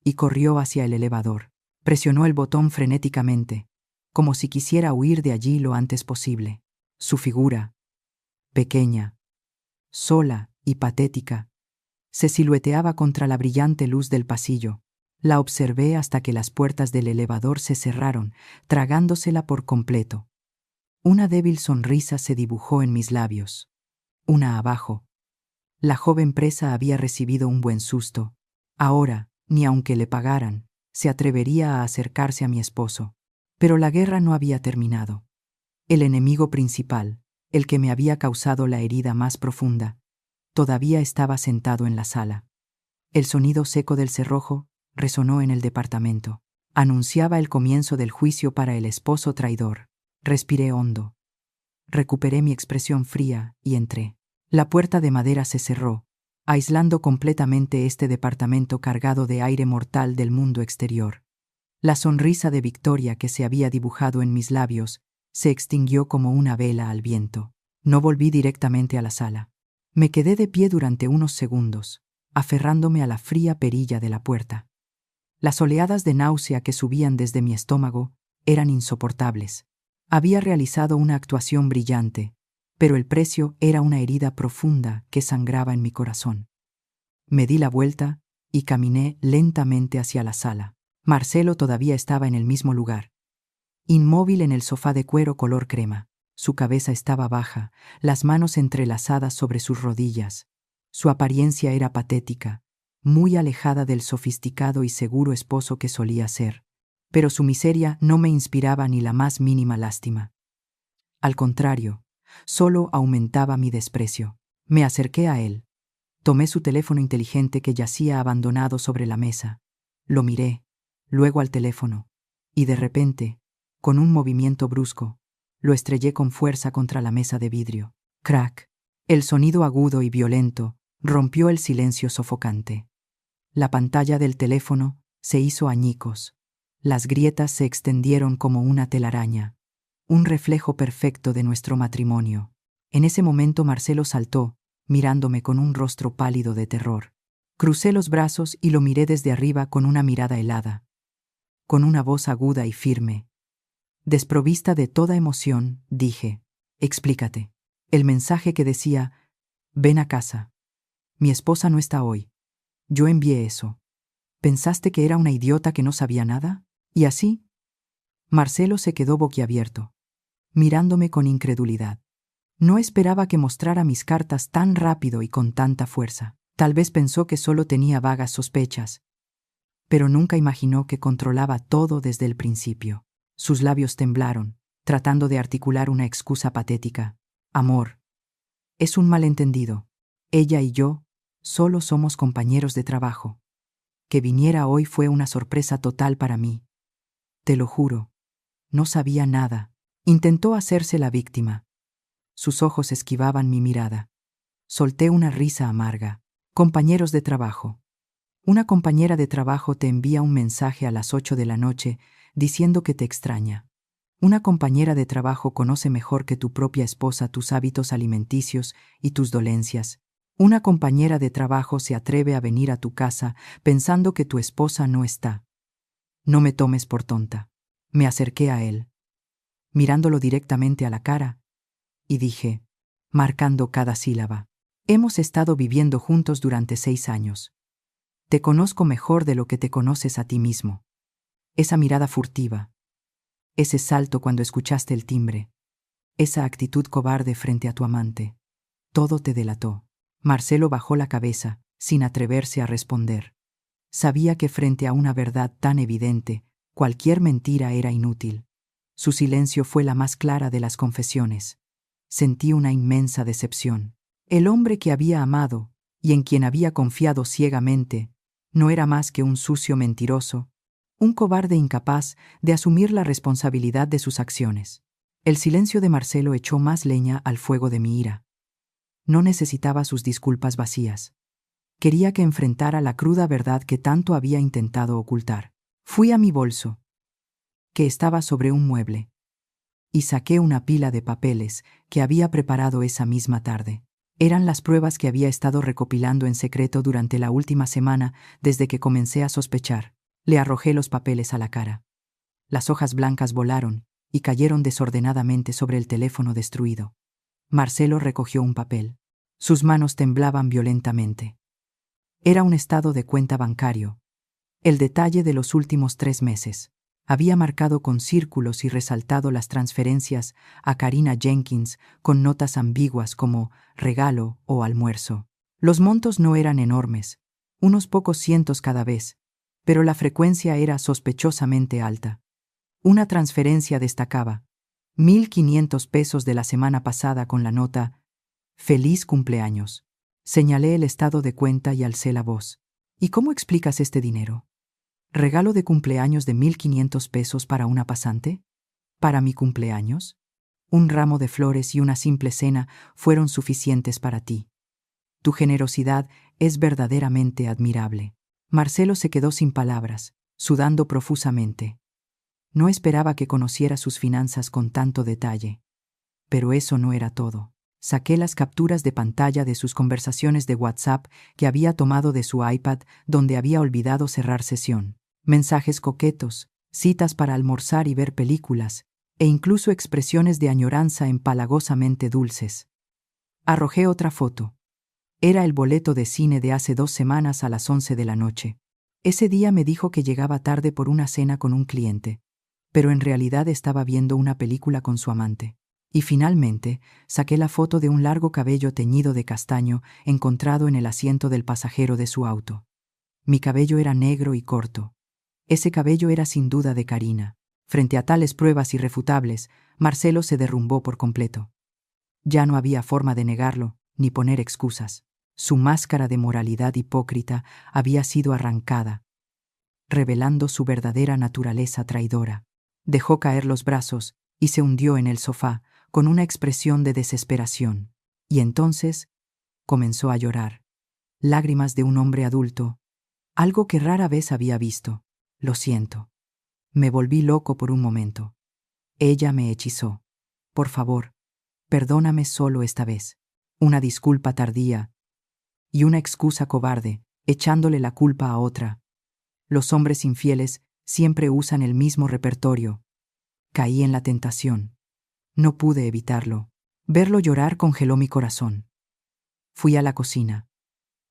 y corrió hacia el elevador. Presionó el botón frenéticamente, como si quisiera huir de allí lo antes posible. Su figura, pequeña, sola y patética, se silueteaba contra la brillante luz del pasillo. La observé hasta que las puertas del elevador se cerraron, tragándosela por completo. Una débil sonrisa se dibujó en mis labios. Una abajo. La joven presa había recibido un buen susto. Ahora, ni aunque le pagaran, se atrevería a acercarse a mi esposo. Pero la guerra no había terminado. El enemigo principal, el que me había causado la herida más profunda, todavía estaba sentado en la sala. El sonido seco del cerrojo resonó en el departamento. Anunciaba el comienzo del juicio para el esposo traidor. Respiré hondo. Recuperé mi expresión fría y entré. La puerta de madera se cerró, aislando completamente este departamento cargado de aire mortal del mundo exterior. La sonrisa de victoria que se había dibujado en mis labios se extinguió como una vela al viento. No volví directamente a la sala. Me quedé de pie durante unos segundos, aferrándome a la fría perilla de la puerta. Las oleadas de náusea que subían desde mi estómago eran insoportables. Había realizado una actuación brillante, pero el precio era una herida profunda que sangraba en mi corazón. Me di la vuelta y caminé lentamente hacia la sala. Marcelo todavía estaba en el mismo lugar, inmóvil en el sofá de cuero color crema. Su cabeza estaba baja, las manos entrelazadas sobre sus rodillas. Su apariencia era patética, muy alejada del sofisticado y seguro esposo que solía ser. Pero su miseria no me inspiraba ni la más mínima lástima. Al contrario, solo aumentaba mi desprecio. Me acerqué a él. Tomé su teléfono inteligente que yacía abandonado sobre la mesa. Lo miré, luego al teléfono, y de repente, con un movimiento brusco, lo estrellé con fuerza contra la mesa de vidrio. Crack. El sonido agudo y violento rompió el silencio sofocante. La pantalla del teléfono se hizo añicos. Las grietas se extendieron como una telaraña, un reflejo perfecto de nuestro matrimonio. En ese momento Marcelo saltó, mirándome con un rostro pálido de terror. Crucé los brazos y lo miré desde arriba con una mirada helada. Con una voz aguda y firme, desprovista de toda emoción, dije: explícate. El mensaje que decía: ven a casa. Mi esposa no está hoy. Yo envié eso. ¿Pensaste que era una idiota que no sabía nada? Y así, Marcelo se quedó boquiabierto, mirándome con incredulidad. No esperaba que mostrara mis cartas tan rápido y con tanta fuerza. Tal vez pensó que solo tenía vagas sospechas, pero nunca imaginó que controlaba todo desde el principio. Sus labios temblaron, tratando de articular una excusa patética. Amor, es un malentendido. Ella y yo solo somos compañeros de trabajo. Que viniera hoy fue una sorpresa total para mí. Te lo juro, no sabía nada. Intentó hacerse la víctima. Sus ojos esquivaban mi mirada. Solté una risa amarga. Compañeros de trabajo. Una compañera de trabajo te envía un mensaje a las 8 de la noche diciendo que te extraña. Una compañera de trabajo conoce mejor que tu propia esposa tus hábitos alimenticios y tus dolencias. Una compañera de trabajo se atreve a venir a tu casa pensando que tu esposa no está. No me tomes por tonta. Me acerqué a él, mirándolo directamente a la cara, y dije, marcando cada sílaba: hemos estado viviendo juntos durante 6 años. Te conozco mejor de lo que te conoces a ti mismo. Esa mirada furtiva, ese salto cuando escuchaste el timbre, esa actitud cobarde frente a tu amante, todo te delató. Marcelo bajó la cabeza, sin atreverse a responder. Sabía que frente a una verdad tan evidente, cualquier mentira era inútil. Su silencio fue la más clara de las confesiones. Sentí una inmensa decepción. El hombre que había amado, y en quien había confiado ciegamente, no era más que un sucio mentiroso, un cobarde incapaz de asumir la responsabilidad de sus acciones. El silencio de Marcelo echó más leña al fuego de mi ira. No necesitaba sus disculpas vacías. Quería que enfrentara la cruda verdad que tanto había intentado ocultar. Fui a mi bolso, que estaba sobre un mueble, y saqué una pila de papeles que había preparado esa misma tarde. Eran las pruebas que había estado recopilando en secreto durante la última semana desde que comencé a sospechar. Le arrojé los papeles a la cara. Las hojas blancas volaron y cayeron desordenadamente sobre el teléfono destruido. Marcelo recogió un papel. Sus manos temblaban violentamente. Era un estado de cuenta bancario. El detalle de los últimos 3 meses. Había marcado con círculos y resaltado las transferencias a Karina Jenkins con notas ambiguas como regalo o almuerzo. Los montos no eran enormes, unos pocos cientos cada vez, pero la frecuencia era sospechosamente alta. Una transferencia destacaba: 1.500 pesos de la semana pasada con la nota «Feliz cumpleaños». Señalé el estado de cuenta y alcé la voz. ¿Y cómo explicas este dinero? ¿Regalo de cumpleaños de 1.500 pesos para una pasante? ¿Para mi cumpleaños? Un ramo de flores y una simple cena fueron suficientes para ti. Tu generosidad es verdaderamente admirable. Marcelo se quedó sin palabras, sudando profusamente. No esperaba que conociera sus finanzas con tanto detalle. Pero eso no era todo. Saqué las capturas de pantalla de sus conversaciones de WhatsApp que había tomado de su iPad donde había olvidado cerrar sesión. Mensajes coquetos, citas para almorzar y ver películas, e incluso expresiones de añoranza empalagosamente dulces. Arrojé otra foto. Era el boleto de cine de hace 2 semanas a las 11 de la noche. Ese día me dijo que llegaba tarde por una cena con un cliente, pero en realidad estaba viendo una película con su amante. Y finalmente, saqué la foto de un largo cabello teñido de castaño encontrado en el asiento del pasajero de su auto. Mi cabello era negro y corto. Ese cabello era sin duda de Karina. Frente a tales pruebas irrefutables, Marcelo se derrumbó por completo. Ya no había forma de negarlo, ni poner excusas. Su máscara de moralidad hipócrita había sido arrancada, revelando su verdadera naturaleza traidora. Dejó caer los brazos y se hundió en el sofá con una expresión de desesperación. Y entonces comenzó a llorar. Lágrimas de un hombre adulto, algo que rara vez había visto. Lo siento. Me volví loco por un momento. Ella me hechizó. Por favor, perdóname solo esta vez. Una disculpa tardía y una excusa cobarde, echándole la culpa a otra. Los hombres infieles siempre usan el mismo repertorio. Caí en la tentación. No pude evitarlo. Verlo llorar congeló mi corazón. Fui a la cocina.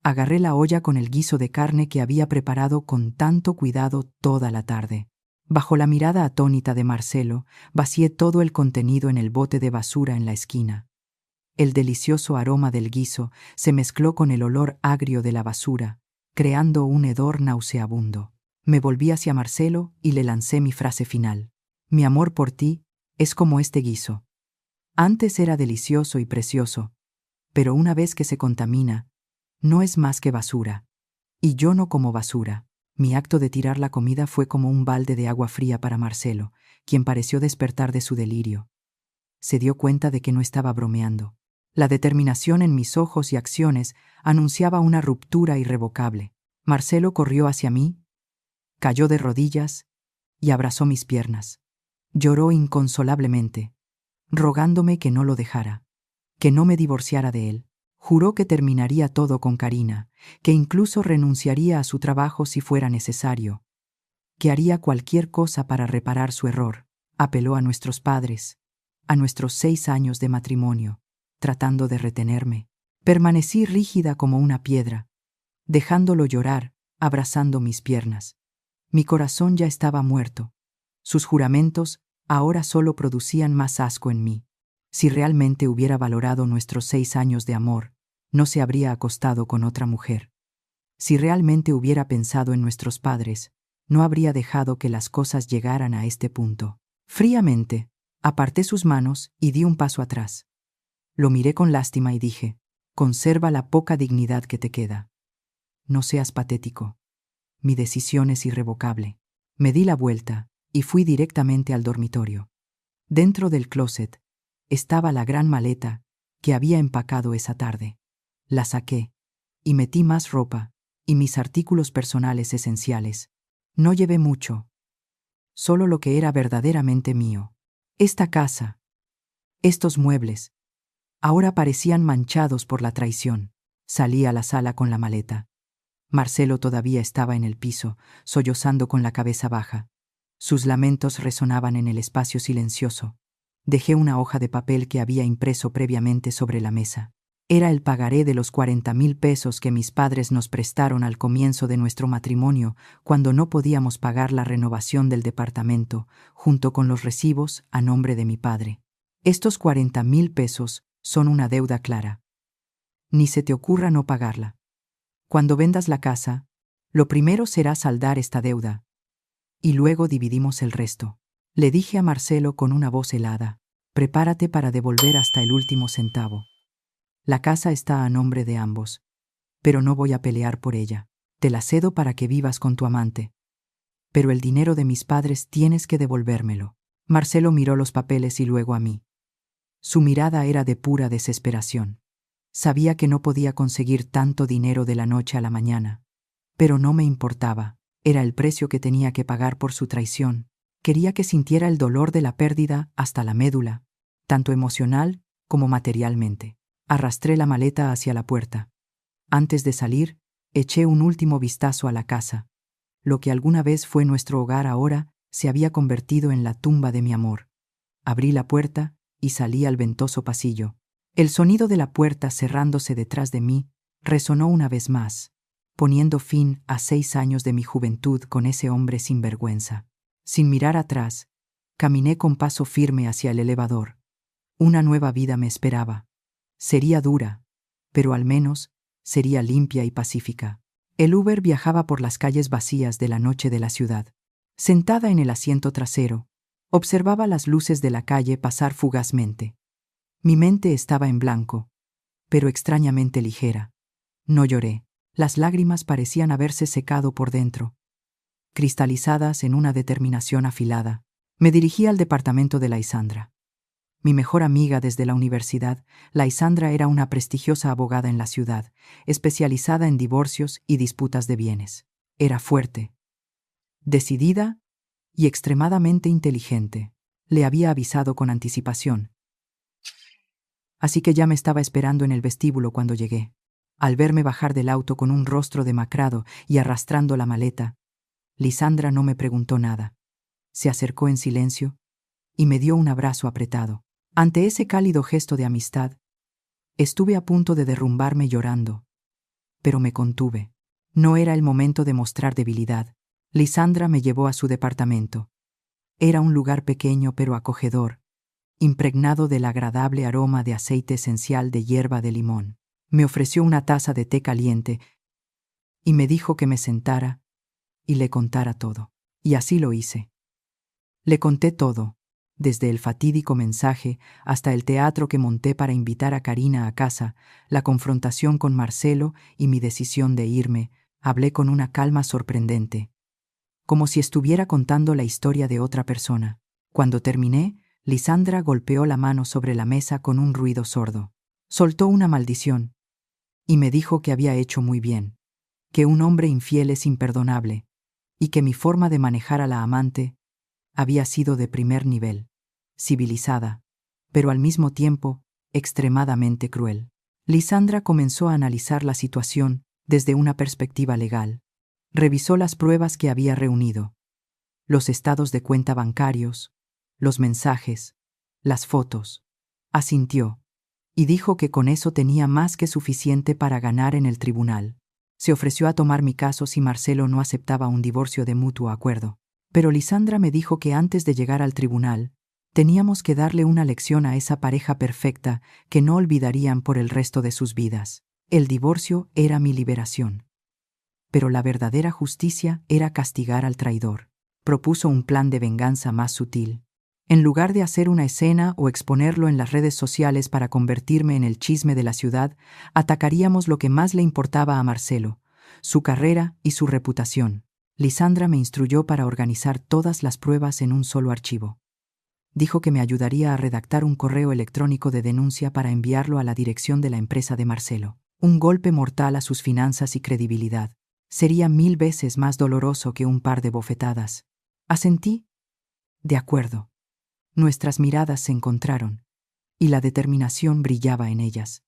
Agarré la olla con el guiso de carne que había preparado con tanto cuidado toda la tarde. Bajo la mirada atónita de Marcelo, vacié todo el contenido en el bote de basura en la esquina. El delicioso aroma del guiso se mezcló con el olor agrio de la basura, creando un hedor nauseabundo. Me volví hacia Marcelo y le lancé mi frase final. Mi amor por ti es como este guiso. Antes era delicioso y precioso, pero una vez que se contamina, no es más que basura. Y yo no como basura. Mi acto de tirar la comida fue como un balde de agua fría para Marcelo, quien pareció despertar de su delirio. Se dio cuenta de que no estaba bromeando. La determinación en mis ojos y acciones anunciaba una ruptura irrevocable. Marcelo corrió hacia mí, cayó de rodillas y abrazó mis piernas. Lloró inconsolablemente, rogándome que no lo dejara, que no me divorciara de él. Juró que terminaría todo con Karina, que incluso renunciaría a su trabajo si fuera necesario, que haría cualquier cosa para reparar su error. Apeló a nuestros padres, a nuestros 6 años de matrimonio, tratando de retenerme. Permanecí rígida como una piedra, dejándolo llorar, abrazando mis piernas. Mi corazón ya estaba muerto. Sus juramentos ahora solo producían más asco en mí. Si realmente hubiera valorado nuestros 6 años de amor, no se habría acostado con otra mujer. Si realmente hubiera pensado en nuestros padres, no habría dejado que las cosas llegaran a este punto. Fríamente, aparté sus manos y di un paso atrás. Lo miré con lástima y dije, conserva la poca dignidad que te queda. No seas patético. Mi decisión es irrevocable. Me di la vuelta y fui directamente al dormitorio. Dentro del closet estaba la gran maleta que había empacado esa tarde. La saqué y metí más ropa y mis artículos personales esenciales. No llevé mucho, solo lo que era verdaderamente mío. Esta casa, estos muebles, ahora parecían manchados por la traición. Salí a la sala con la maleta. Marcelo todavía estaba en el piso, sollozando con la cabeza baja. Sus lamentos resonaban en el espacio silencioso. Dejé una hoja de papel que había impreso previamente sobre la mesa. Era el pagaré de los 40,000 pesos que mis padres nos prestaron al comienzo de nuestro matrimonio, cuando no podíamos pagar la renovación del departamento, junto con los recibos a nombre de mi padre. Estos 40,000 pesos son una deuda clara. Ni se te ocurra no pagarla. Cuando vendas la casa, lo primero será saldar esta deuda, y luego dividimos el resto. Le dije a Marcelo con una voz helada, prepárate para devolver hasta el último centavo. La casa está a nombre de ambos, pero no voy a pelear por ella. Te la cedo para que vivas con tu amante. Pero el dinero de mis padres tienes que devolvérmelo. Marcelo miró los papeles y luego a mí. Su mirada era de pura desesperación. Sabía que no podía conseguir tanto dinero de la noche a la mañana, pero no me importaba. Era el precio que tenía que pagar por su traición. Quería que sintiera el dolor de la pérdida hasta la médula, tanto emocional como materialmente. Arrastré la maleta hacia la puerta. Antes de salir, eché un último vistazo a la casa. Lo que alguna vez fue nuestro hogar ahora se había convertido en la tumba de mi amor. Abrí la puerta y salí al ventoso pasillo. El sonido de la puerta cerrándose detrás de mí Resonó una vez más, poniendo fin a 6 años de mi juventud con ese hombre sin vergüenza. Sin mirar atrás, caminé con paso firme hacia el elevador. Una nueva vida me esperaba. Sería dura, pero al menos sería limpia y pacífica. El Uber viajaba por las calles vacías de la noche de la ciudad. Sentada en el asiento trasero, observaba las luces de la calle pasar fugazmente. Mi mente estaba en blanco, pero extrañamente ligera. No lloré. Las lágrimas parecían haberse secado por dentro, cristalizadas en una determinación afilada. Me dirigí al departamento de Lysandra. Mi mejor amiga desde la universidad, Lysandra era una prestigiosa abogada en la ciudad, especializada en divorcios y disputas de bienes. Era fuerte, decidida y extremadamente inteligente. Le había avisado con anticipación. Así que ya me estaba esperando en el vestíbulo cuando llegué. Al verme bajar del auto con un rostro demacrado y arrastrando la maleta, Lysandra no me preguntó nada. Se acercó en silencio y me dio un abrazo apretado. Ante ese cálido gesto de amistad, estuve a punto de derrumbarme llorando, pero me contuve. No era el momento de mostrar debilidad. Lysandra me llevó a su departamento. Era un lugar pequeño pero acogedor, impregnado del agradable aroma de aceite esencial de hierba de limón. Me ofreció una taza de té caliente y me dijo que me sentara y le contara todo. Y así lo hice. Le conté todo, desde el fatídico mensaje hasta el teatro que monté para invitar a Karina a casa, la confrontación con Marcelo y mi decisión de irme. Hablé con una calma sorprendente, como si estuviera contando la historia de otra persona. Cuando terminé, Lysandra golpeó la mano sobre la mesa con un ruido sordo. Soltó una maldición y me dijo que había hecho muy bien, que un hombre infiel es imperdonable y que mi forma de manejar a la amante había sido de primer nivel, civilizada, pero al mismo tiempo extremadamente cruel. Lysandra comenzó a analizar la situación desde una perspectiva legal. Revisó las pruebas que había reunido, los estados de cuenta bancarios, los mensajes, las fotos. Asintió y dijo que con eso tenía más que suficiente para ganar en el tribunal. Se ofreció a tomar mi caso si Marcelo no aceptaba un divorcio de mutuo acuerdo. Pero Lysandra me dijo que antes de llegar al tribunal, teníamos que darle una lección a esa pareja perfecta que no olvidarían por el resto de sus vidas. El divorcio era mi liberación. Pero la verdadera justicia era castigar al traidor. Propuso un plan de venganza más sutil. En lugar de hacer una escena o exponerlo en las redes sociales para convertirme en el chisme de la ciudad, atacaríamos lo que más le importaba a Marcelo, su carrera y su reputación. Lysandra me instruyó para organizar todas las pruebas en un solo archivo. Dijo que me ayudaría a redactar un correo electrónico de denuncia para enviarlo a la dirección de la empresa de Marcelo. Un golpe mortal a sus finanzas y credibilidad. Sería 1000 veces más doloroso que un par de bofetadas. Asentí. De acuerdo. Nuestras miradas se encontraron, y la determinación brillaba en ellas.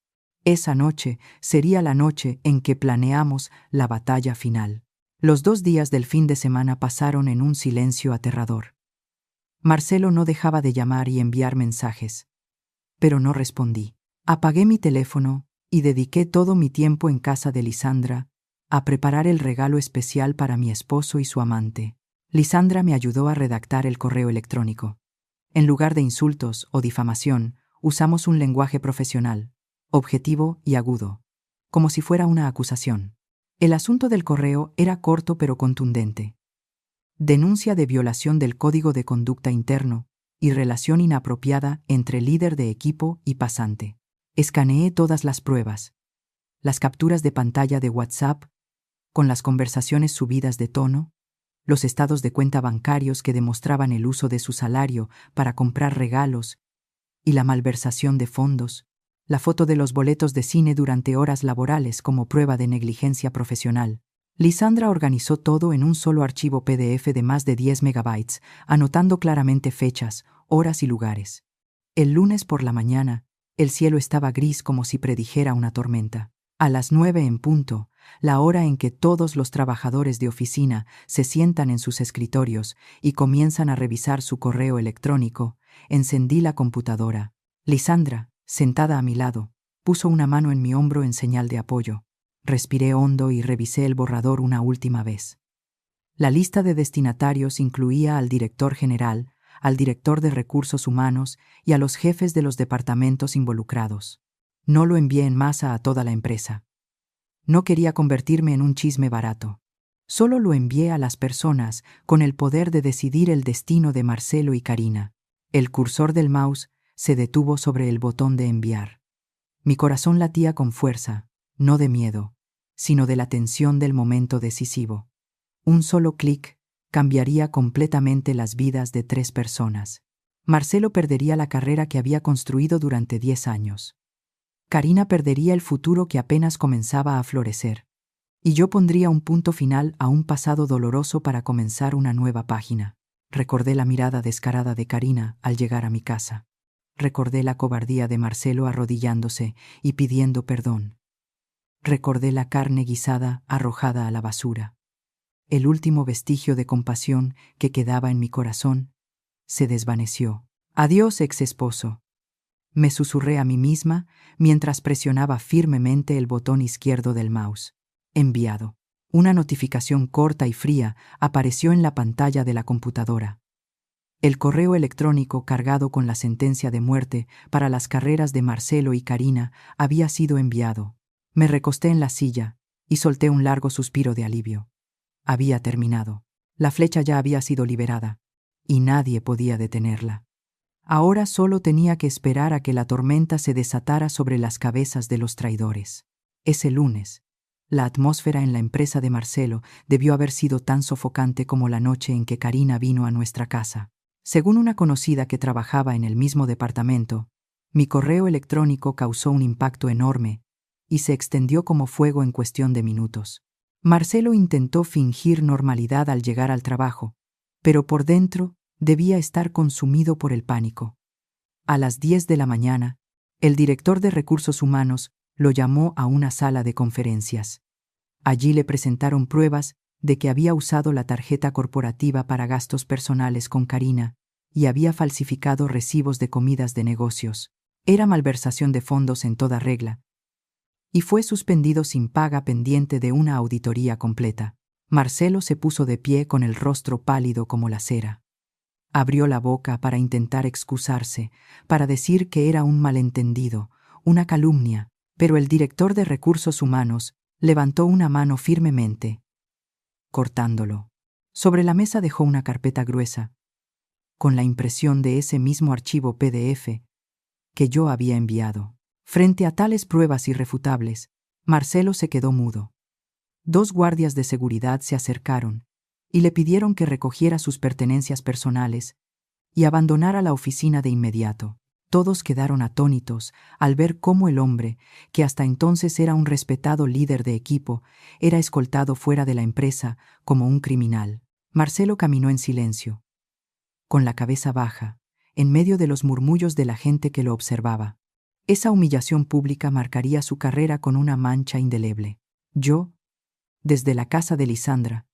Esa noche sería la noche en que planeamos la batalla final. Los 2 días del fin de semana pasaron en un silencio aterrador. Marcelo no dejaba de llamar y enviar mensajes, pero no respondí. Apagué mi teléfono y dediqué todo mi tiempo en casa de Lysandra a preparar el regalo especial para mi esposo y su amante. Lysandra me ayudó a redactar el correo electrónico. En lugar de insultos o difamación, usamos un lenguaje profesional, objetivo y agudo, como si fuera una acusación. El asunto del correo era corto pero contundente. Denuncia de violación del Código de Conducta Interno y relación inapropiada entre líder de equipo y pasante. Escaneé todas las pruebas, las capturas de pantalla de WhatsApp, con las conversaciones subidas de tono, los estados de cuenta bancarios que demostraban el uso de su salario para comprar regalos y la malversación de fondos, la foto de los boletos de cine durante horas laborales como prueba de negligencia profesional. Lysandra organizó todo en un solo archivo PDF de más de 10 megabytes, anotando claramente fechas, horas y lugares. El lunes por la mañana, el cielo estaba gris como si predijera una tormenta. A las 9 en punto, la hora en que todos los trabajadores de oficina se sientan en sus escritorios y comienzan a revisar su correo electrónico, encendí la computadora. Lysandra, sentada a mi lado, puso una mano en mi hombro en señal de apoyo. Respiré hondo y revisé el borrador una última vez. La lista de destinatarios incluía al director general, al director de recursos humanos y a los jefes de los departamentos involucrados. No lo envié en masa a toda la empresa. No quería convertirme en un chisme barato. Solo lo envié a las personas con el poder de decidir el destino de Marcelo y Karina. El cursor del mouse se detuvo sobre el botón de enviar. Mi corazón latía con fuerza, no de miedo, sino de la tensión del momento decisivo. Un solo clic cambiaría completamente las vidas de 3 personas. Marcelo perdería la carrera que había construido durante 10 años. Karina perdería el futuro que apenas comenzaba a florecer. Y yo pondría un punto final a un pasado doloroso para comenzar una nueva página. Recordé la mirada descarada de Karina al llegar a mi casa. Recordé la cobardía de Marcelo arrodillándose y pidiendo perdón. Recordé la carne guisada arrojada a la basura. El último vestigio de compasión que quedaba en mi corazón se desvaneció. Adiós, ex esposo. Me susurré a mí misma mientras presionaba firmemente el botón izquierdo del mouse. Enviado. Una notificación corta y fría apareció en la pantalla de la computadora. El correo electrónico cargado con la sentencia de muerte para las carreras de Marcelo y Karina había sido enviado. Me recosté en la silla y solté un largo suspiro de alivio. Había terminado. La flecha ya había sido liberada y nadie podía detenerla. Ahora solo tenía que esperar a que la tormenta se desatara sobre las cabezas de los traidores. Ese lunes, la atmósfera en la empresa de Marcelo debió haber sido tan sofocante como la noche en que Karina vino a nuestra casa. Según una conocida que trabajaba en el mismo departamento, mi correo electrónico causó un impacto enorme y se extendió como fuego en cuestión de minutos. Marcelo intentó fingir normalidad al llegar al trabajo, pero por dentro debía estar consumido por el pánico. A las 10 de la mañana, el director de recursos humanos lo llamó a una sala de conferencias. Allí le presentaron pruebas de que había usado la tarjeta corporativa para gastos personales con Karina y había falsificado recibos de comidas de negocios. Era malversación de fondos en toda regla. Y fue suspendido sin paga pendiente de una auditoría completa. Marcelo se puso de pie con el rostro pálido como la cera. Abrió la boca para intentar excusarse, para decir que era un malentendido, una calumnia, pero el director de recursos humanos levantó una mano firmemente, cortándolo. Sobre la mesa dejó una carpeta gruesa, con la impresión de ese mismo archivo PDF que yo había enviado. Frente a tales pruebas irrefutables, Marcelo se quedó mudo. 2 guardias de seguridad se acercaron y le pidieron que recogiera sus pertenencias personales y abandonara la oficina de inmediato. Todos quedaron atónitos al ver cómo el hombre, que hasta entonces era un respetado líder de equipo, era escoltado fuera de la empresa como un criminal. Marcelo caminó en silencio, con la cabeza baja, en medio de los murmullos de la gente que lo observaba. Esa humillación pública marcaría su carrera con una mancha indeleble. Yo, desde la casa de Lisandra,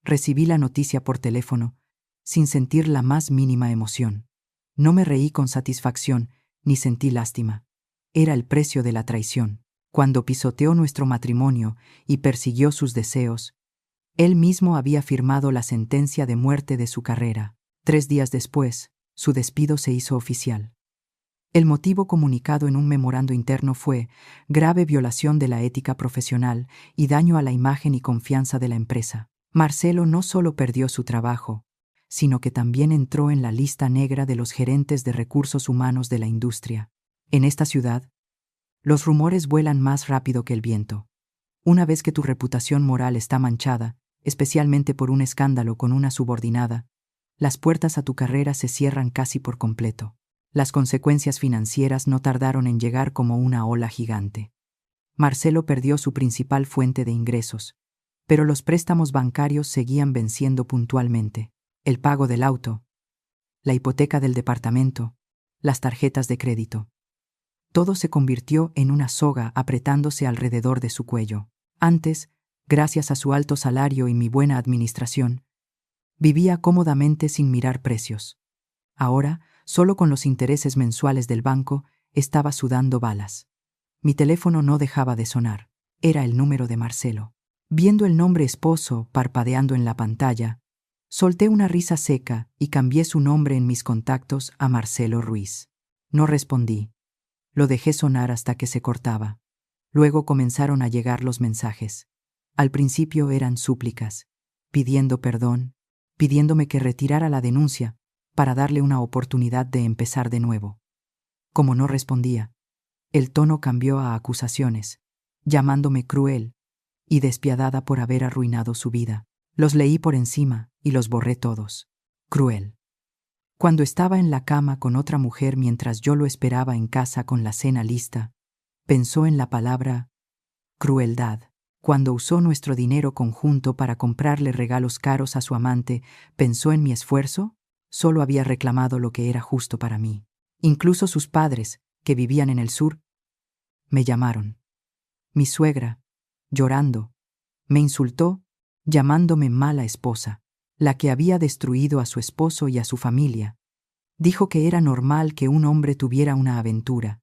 recibí la noticia por teléfono, sin sentir la más mínima emoción. No me reí con satisfacción, ni sentí lástima. Era el precio de la traición. Cuando pisoteó nuestro matrimonio y persiguió sus deseos, él mismo había firmado la sentencia de muerte de su carrera. 3 días después, su despido se hizo oficial. El motivo comunicado en un memorando interno fue grave violación de la ética profesional y daño a la imagen y confianza de la empresa. Marcelo no solo perdió su trabajo, sino que también entró en la lista negra de los gerentes de recursos humanos de la industria. En esta ciudad, los rumores vuelan más rápido que el viento. Una vez que tu reputación moral está manchada, especialmente por un escándalo con una subordinada, las puertas a tu carrera se cierran casi por completo. Las consecuencias financieras no tardaron en llegar como una ola gigante. Marcelo perdió su principal fuente de ingresos, pero los préstamos bancarios seguían venciendo puntualmente. El pago del auto, la hipoteca del departamento, las tarjetas de crédito. Todo se convirtió en una soga apretándose alrededor de su cuello. Antes, gracias a su alto salario y mi buena administración, vivía cómodamente sin mirar precios. Ahora, solo con los intereses mensuales del banco, estaba sudando balas. Mi teléfono no dejaba de sonar. Era el número de Marcelo. Viendo el nombre esposo parpadeando en la pantalla, solté una risa seca y cambié su nombre en mis contactos a Marcelo Ruiz. No respondí. Lo dejé sonar hasta que se cortaba. Luego comenzaron a llegar los mensajes. Al principio eran súplicas, pidiendo perdón, pidiéndome que retirara la denuncia para darle una oportunidad de empezar de nuevo. Como no respondía, el tono cambió a acusaciones, llamándome cruel y despiadada por haber arruinado su vida. Los leí por encima y los borré todos. Cruel. Cuando estaba en la cama con otra mujer mientras yo lo esperaba en casa con la cena lista, pensó en la palabra crueldad. Cuando usó nuestro dinero conjunto para comprarle regalos caros a su amante, ¿pensó en mi esfuerzo? Solo había reclamado lo que era justo para mí. Incluso sus padres, que vivían en el sur, me llamaron. Mi suegra, llorando, me insultó, llamándome mala esposa, la que había destruido a su esposo y a su familia. Dijo que era normal que un hombre tuviera una aventura,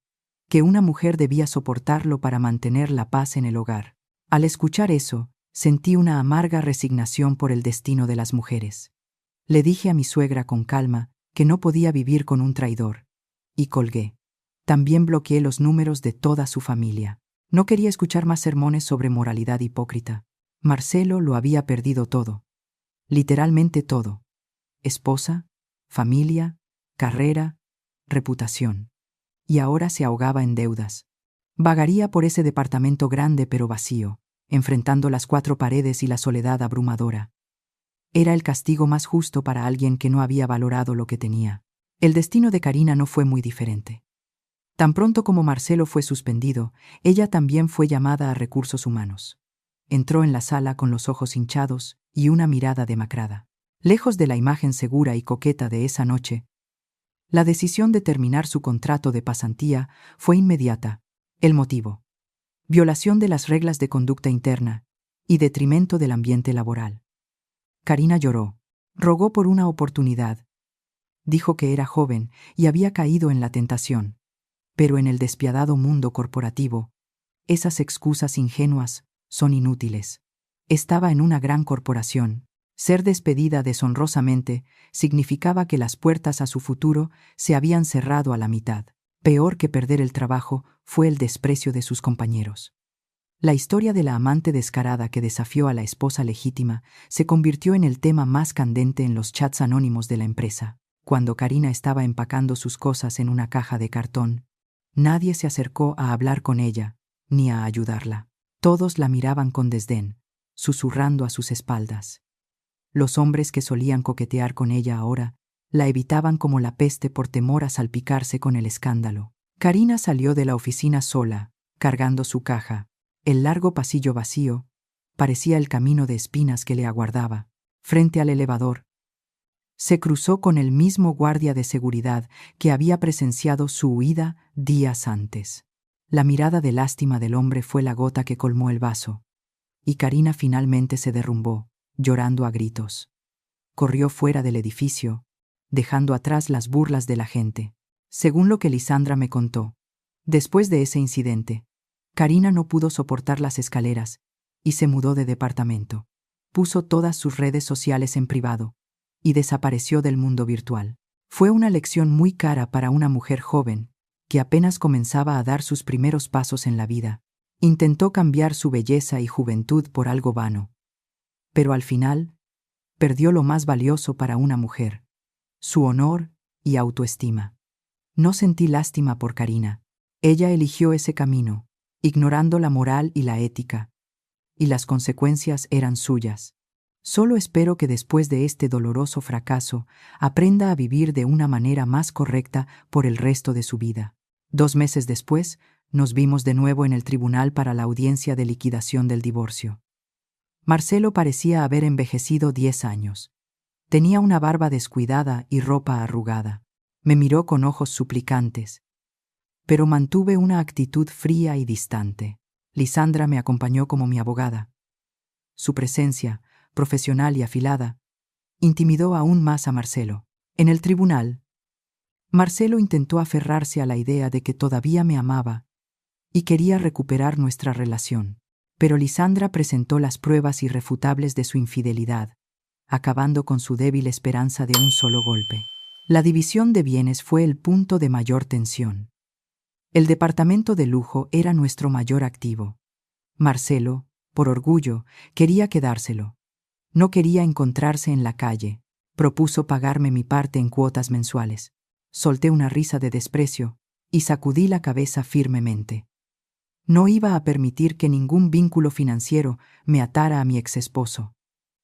que una mujer debía soportarlo para mantener la paz en el hogar. Al escuchar eso, sentí una amarga resignación por el destino de las mujeres. Le dije a mi suegra con calma que no podía vivir con un traidor, y colgué. También bloqueé los números de toda su familia. No quería escuchar más sermones sobre moralidad hipócrita. Marcelo lo había perdido todo. Literalmente todo. Esposa, familia, carrera, reputación. Y ahora se ahogaba en deudas. Vagaría por ese departamento grande pero vacío, enfrentando las 4 paredes y la soledad abrumadora. Era el castigo más justo para alguien que no había valorado lo que tenía. El destino de Karina no fue muy diferente. Tan pronto como Marcelo fue suspendido, ella también fue llamada a recursos humanos. Entró en la sala con los ojos hinchados y una mirada demacrada. Lejos de la imagen segura y coqueta de esa noche, la decisión de terminar su contrato de pasantía fue inmediata. El motivo: violación de las reglas de conducta interna y detrimento del ambiente laboral. Karina lloró, rogó por una oportunidad. Dijo que era joven y había caído en la tentación. Pero en el despiadado mundo corporativo, esas excusas ingenuas son inútiles. Estaba en una gran corporación. Ser despedida deshonrosamente significaba que las puertas a su futuro se habían cerrado a la mitad. Peor que perder el trabajo fue el desprecio de sus compañeros. La historia de la amante descarada que desafió a la esposa legítima se convirtió en el tema más candente en los chats anónimos de la empresa. Cuando Karina estaba empacando sus cosas en una caja de cartón, nadie se acercó a hablar con ella, ni a ayudarla. Todos la miraban con desdén, susurrando a sus espaldas. Los hombres que solían coquetear con ella ahora la evitaban como la peste por temor a salpicarse con el escándalo. Karina salió de la oficina sola, cargando su caja. El largo pasillo vacío parecía el camino de espinas que le aguardaba. Frente al elevador, se cruzó con el mismo guardia de seguridad que había presenciado su huida días antes. La mirada de lástima del hombre fue la gota que colmó el vaso, y Karina finalmente se derrumbó, llorando a gritos. Corrió fuera del edificio, dejando atrás las burlas de la gente. Según lo que Lisandra me contó, después de ese incidente, Karina no pudo soportar las escaleras y se mudó de departamento. Puso todas sus redes sociales en privado y desapareció del mundo virtual. Fue una lección muy cara para una mujer joven que apenas comenzaba a dar sus primeros pasos en la vida. Intentó cambiar su belleza y juventud por algo vano, pero al final perdió lo más valioso para una mujer: su honor y autoestima. No sentí lástima por Karina. Ella eligió ese camino, ignorando la moral y la ética, y las consecuencias eran suyas. Solo espero que después de este doloroso fracaso aprenda a vivir de una manera más correcta por el resto de su vida. 2 meses después, nos vimos de nuevo en el tribunal para la audiencia de liquidación del divorcio. Marcelo parecía haber envejecido 10 años. Tenía una barba descuidada y ropa arrugada. Me miró con ojos suplicantes, pero mantuve una actitud fría y distante. Lisandra me acompañó como mi abogada. Su presencia, profesional y afilada, intimidó aún más a Marcelo. En el tribunal, Marcelo intentó aferrarse a la idea de que todavía me amaba y quería recuperar nuestra relación. Pero Lisandra presentó las pruebas irrefutables de su infidelidad, acabando con su débil esperanza de un solo golpe. La división de bienes fue el punto de mayor tensión. El departamento de lujo era nuestro mayor activo. Marcelo, por orgullo, quería quedárselo. No quería encontrarse en la calle. Propuso pagarme mi parte en cuotas mensuales. Solté una risa de desprecio y sacudí la cabeza firmemente. No iba a permitir que ningún vínculo financiero me atara a mi exesposo.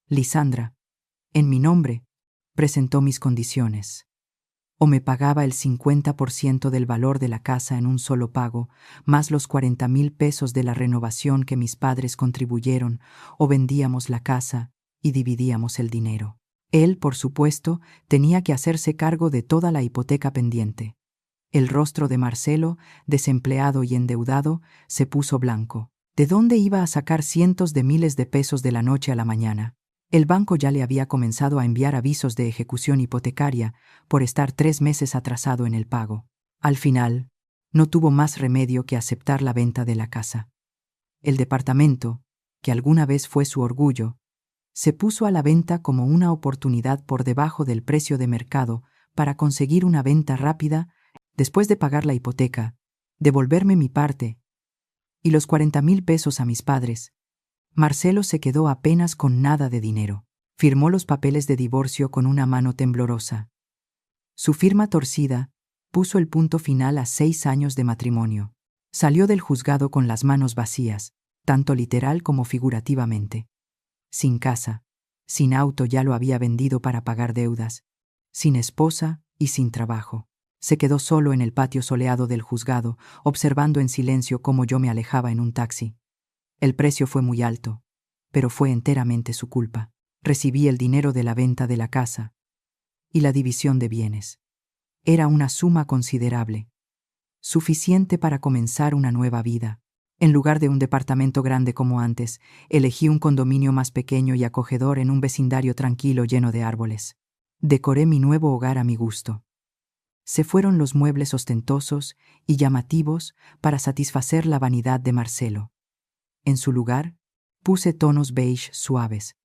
Lisandra, en mi nombre, presentó mis condiciones. O me pagaba el 50% del valor de la casa en un solo pago, más los 40,000 pesos de la renovación que mis padres contribuyeron, o vendíamos la casa y dividíamos el dinero. Él, por supuesto, tenía que hacerse cargo de toda la hipoteca pendiente. El rostro de Marcelo, desempleado y endeudado, se puso blanco. ¿De dónde iba a sacar cientos de miles de pesos de la noche a la mañana? El banco ya le había comenzado a enviar avisos de ejecución hipotecaria por estar 3 meses atrasado en el pago. Al final, no tuvo más remedio que aceptar la venta de la casa. El departamento, que alguna vez fue su orgullo, se puso a la venta como una oportunidad por debajo del precio de mercado para conseguir una venta rápida, después de pagar la hipoteca, devolverme mi parte y los 40,000 pesos a mis padres. Marcelo se quedó apenas con nada de dinero. Firmó los papeles de divorcio con una mano temblorosa. Su firma torcida puso el punto final a 6 años de matrimonio. Salió del juzgado con las manos vacías, tanto literal como figurativamente. Sin casa, sin auto, ya lo había vendido para pagar deudas, sin esposa y sin trabajo. Se quedó solo en el patio soleado del juzgado, observando en silencio cómo yo me alejaba en un taxi. El precio fue muy alto, pero fue enteramente su culpa. Recibí el dinero de la venta de la casa y la división de bienes. Era una suma considerable, suficiente para comenzar una nueva vida. En lugar de un departamento grande como antes, elegí un condominio más pequeño y acogedor en un vecindario tranquilo lleno de árboles. Decoré mi nuevo hogar a mi gusto. Se fueron los muebles ostentosos y llamativos para satisfacer la vanidad de Marcelo. En su lugar, puse tonos beige suaves,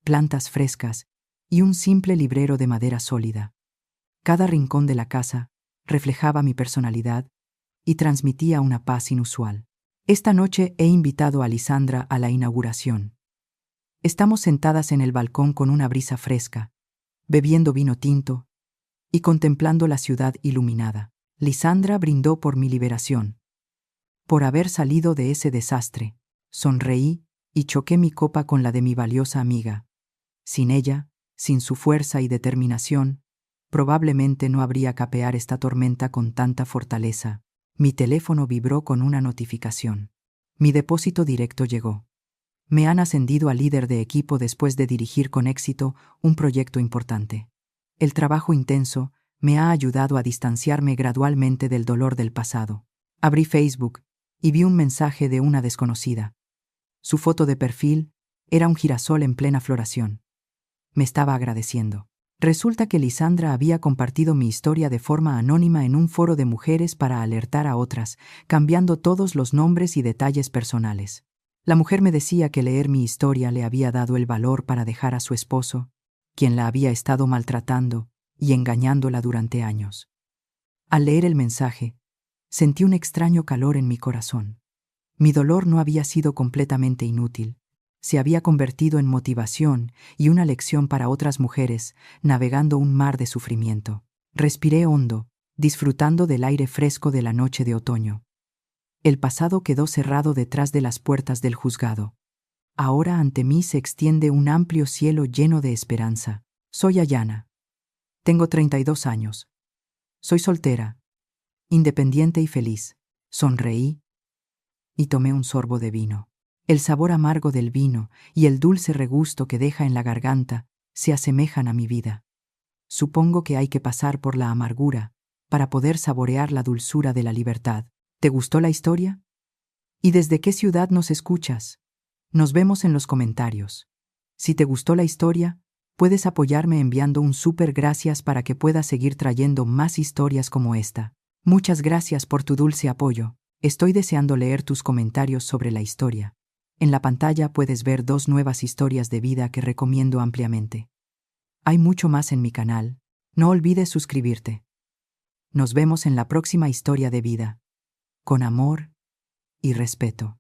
plantas frescas y un simple librero de madera sólida. Cada rincón de la casa reflejaba mi personalidad y transmitía una paz inusual. Esta noche he invitado a Lisandra a la inauguración. Estamos sentadas en el balcón con una brisa fresca, bebiendo vino tinto y contemplando la ciudad iluminada. Lisandra brindó por mi liberación, por haber salido de ese desastre. Sonreí y choqué mi copa con la de mi valiosa amiga. Sin ella, sin su fuerza y determinación, probablemente no habría capear esta tormenta con tanta fortaleza. Mi teléfono vibró con una notificación. Mi depósito directo llegó. Me han ascendido a líder de equipo después de dirigir con éxito un proyecto importante. El trabajo intenso me ha ayudado a distanciarme gradualmente del dolor del pasado. Abrí Facebook y vi un mensaje de una desconocida. Su foto de perfil era un girasol en plena floración. Me estaba agradeciendo. Resulta que Lisandra había compartido mi historia de forma anónima en un foro de mujeres para alertar a otras, cambiando todos los nombres y detalles personales. La mujer me decía que leer mi historia le había dado el valor para dejar a su esposo, quien la había estado maltratando y engañándola durante años. Al leer el mensaje, sentí un extraño calor en mi corazón. Mi dolor no había sido completamente inútil. Se había convertido en motivación y una lección para otras mujeres navegando un mar de sufrimiento. Respiré hondo, disfrutando del aire fresco de la noche de otoño. El pasado quedó cerrado detrás de las puertas del juzgado. Ahora ante mí se extiende un amplio cielo lleno de esperanza. Soy Ayana. Tengo 32 años. Soy soltera, independiente y feliz. Sonreí y tomé un sorbo de vino. El sabor amargo del vino y el dulce regusto que deja en la garganta se asemejan a mi vida. Supongo que hay que pasar por la amargura para poder saborear la dulzura de la libertad. ¿Te gustó la historia? ¿Y desde qué ciudad nos escuchas? Nos vemos en los comentarios. Si te gustó la historia, puedes apoyarme enviando un súper gracias para que pueda seguir trayendo más historias como esta. Muchas gracias por tu dulce apoyo. Estoy deseando leer tus comentarios sobre la historia. En la pantalla puedes ver 2 nuevas historias de vida que recomiendo ampliamente. Hay mucho más en mi canal. No olvides suscribirte. Nos vemos en la próxima historia de vida. Con amor y respeto.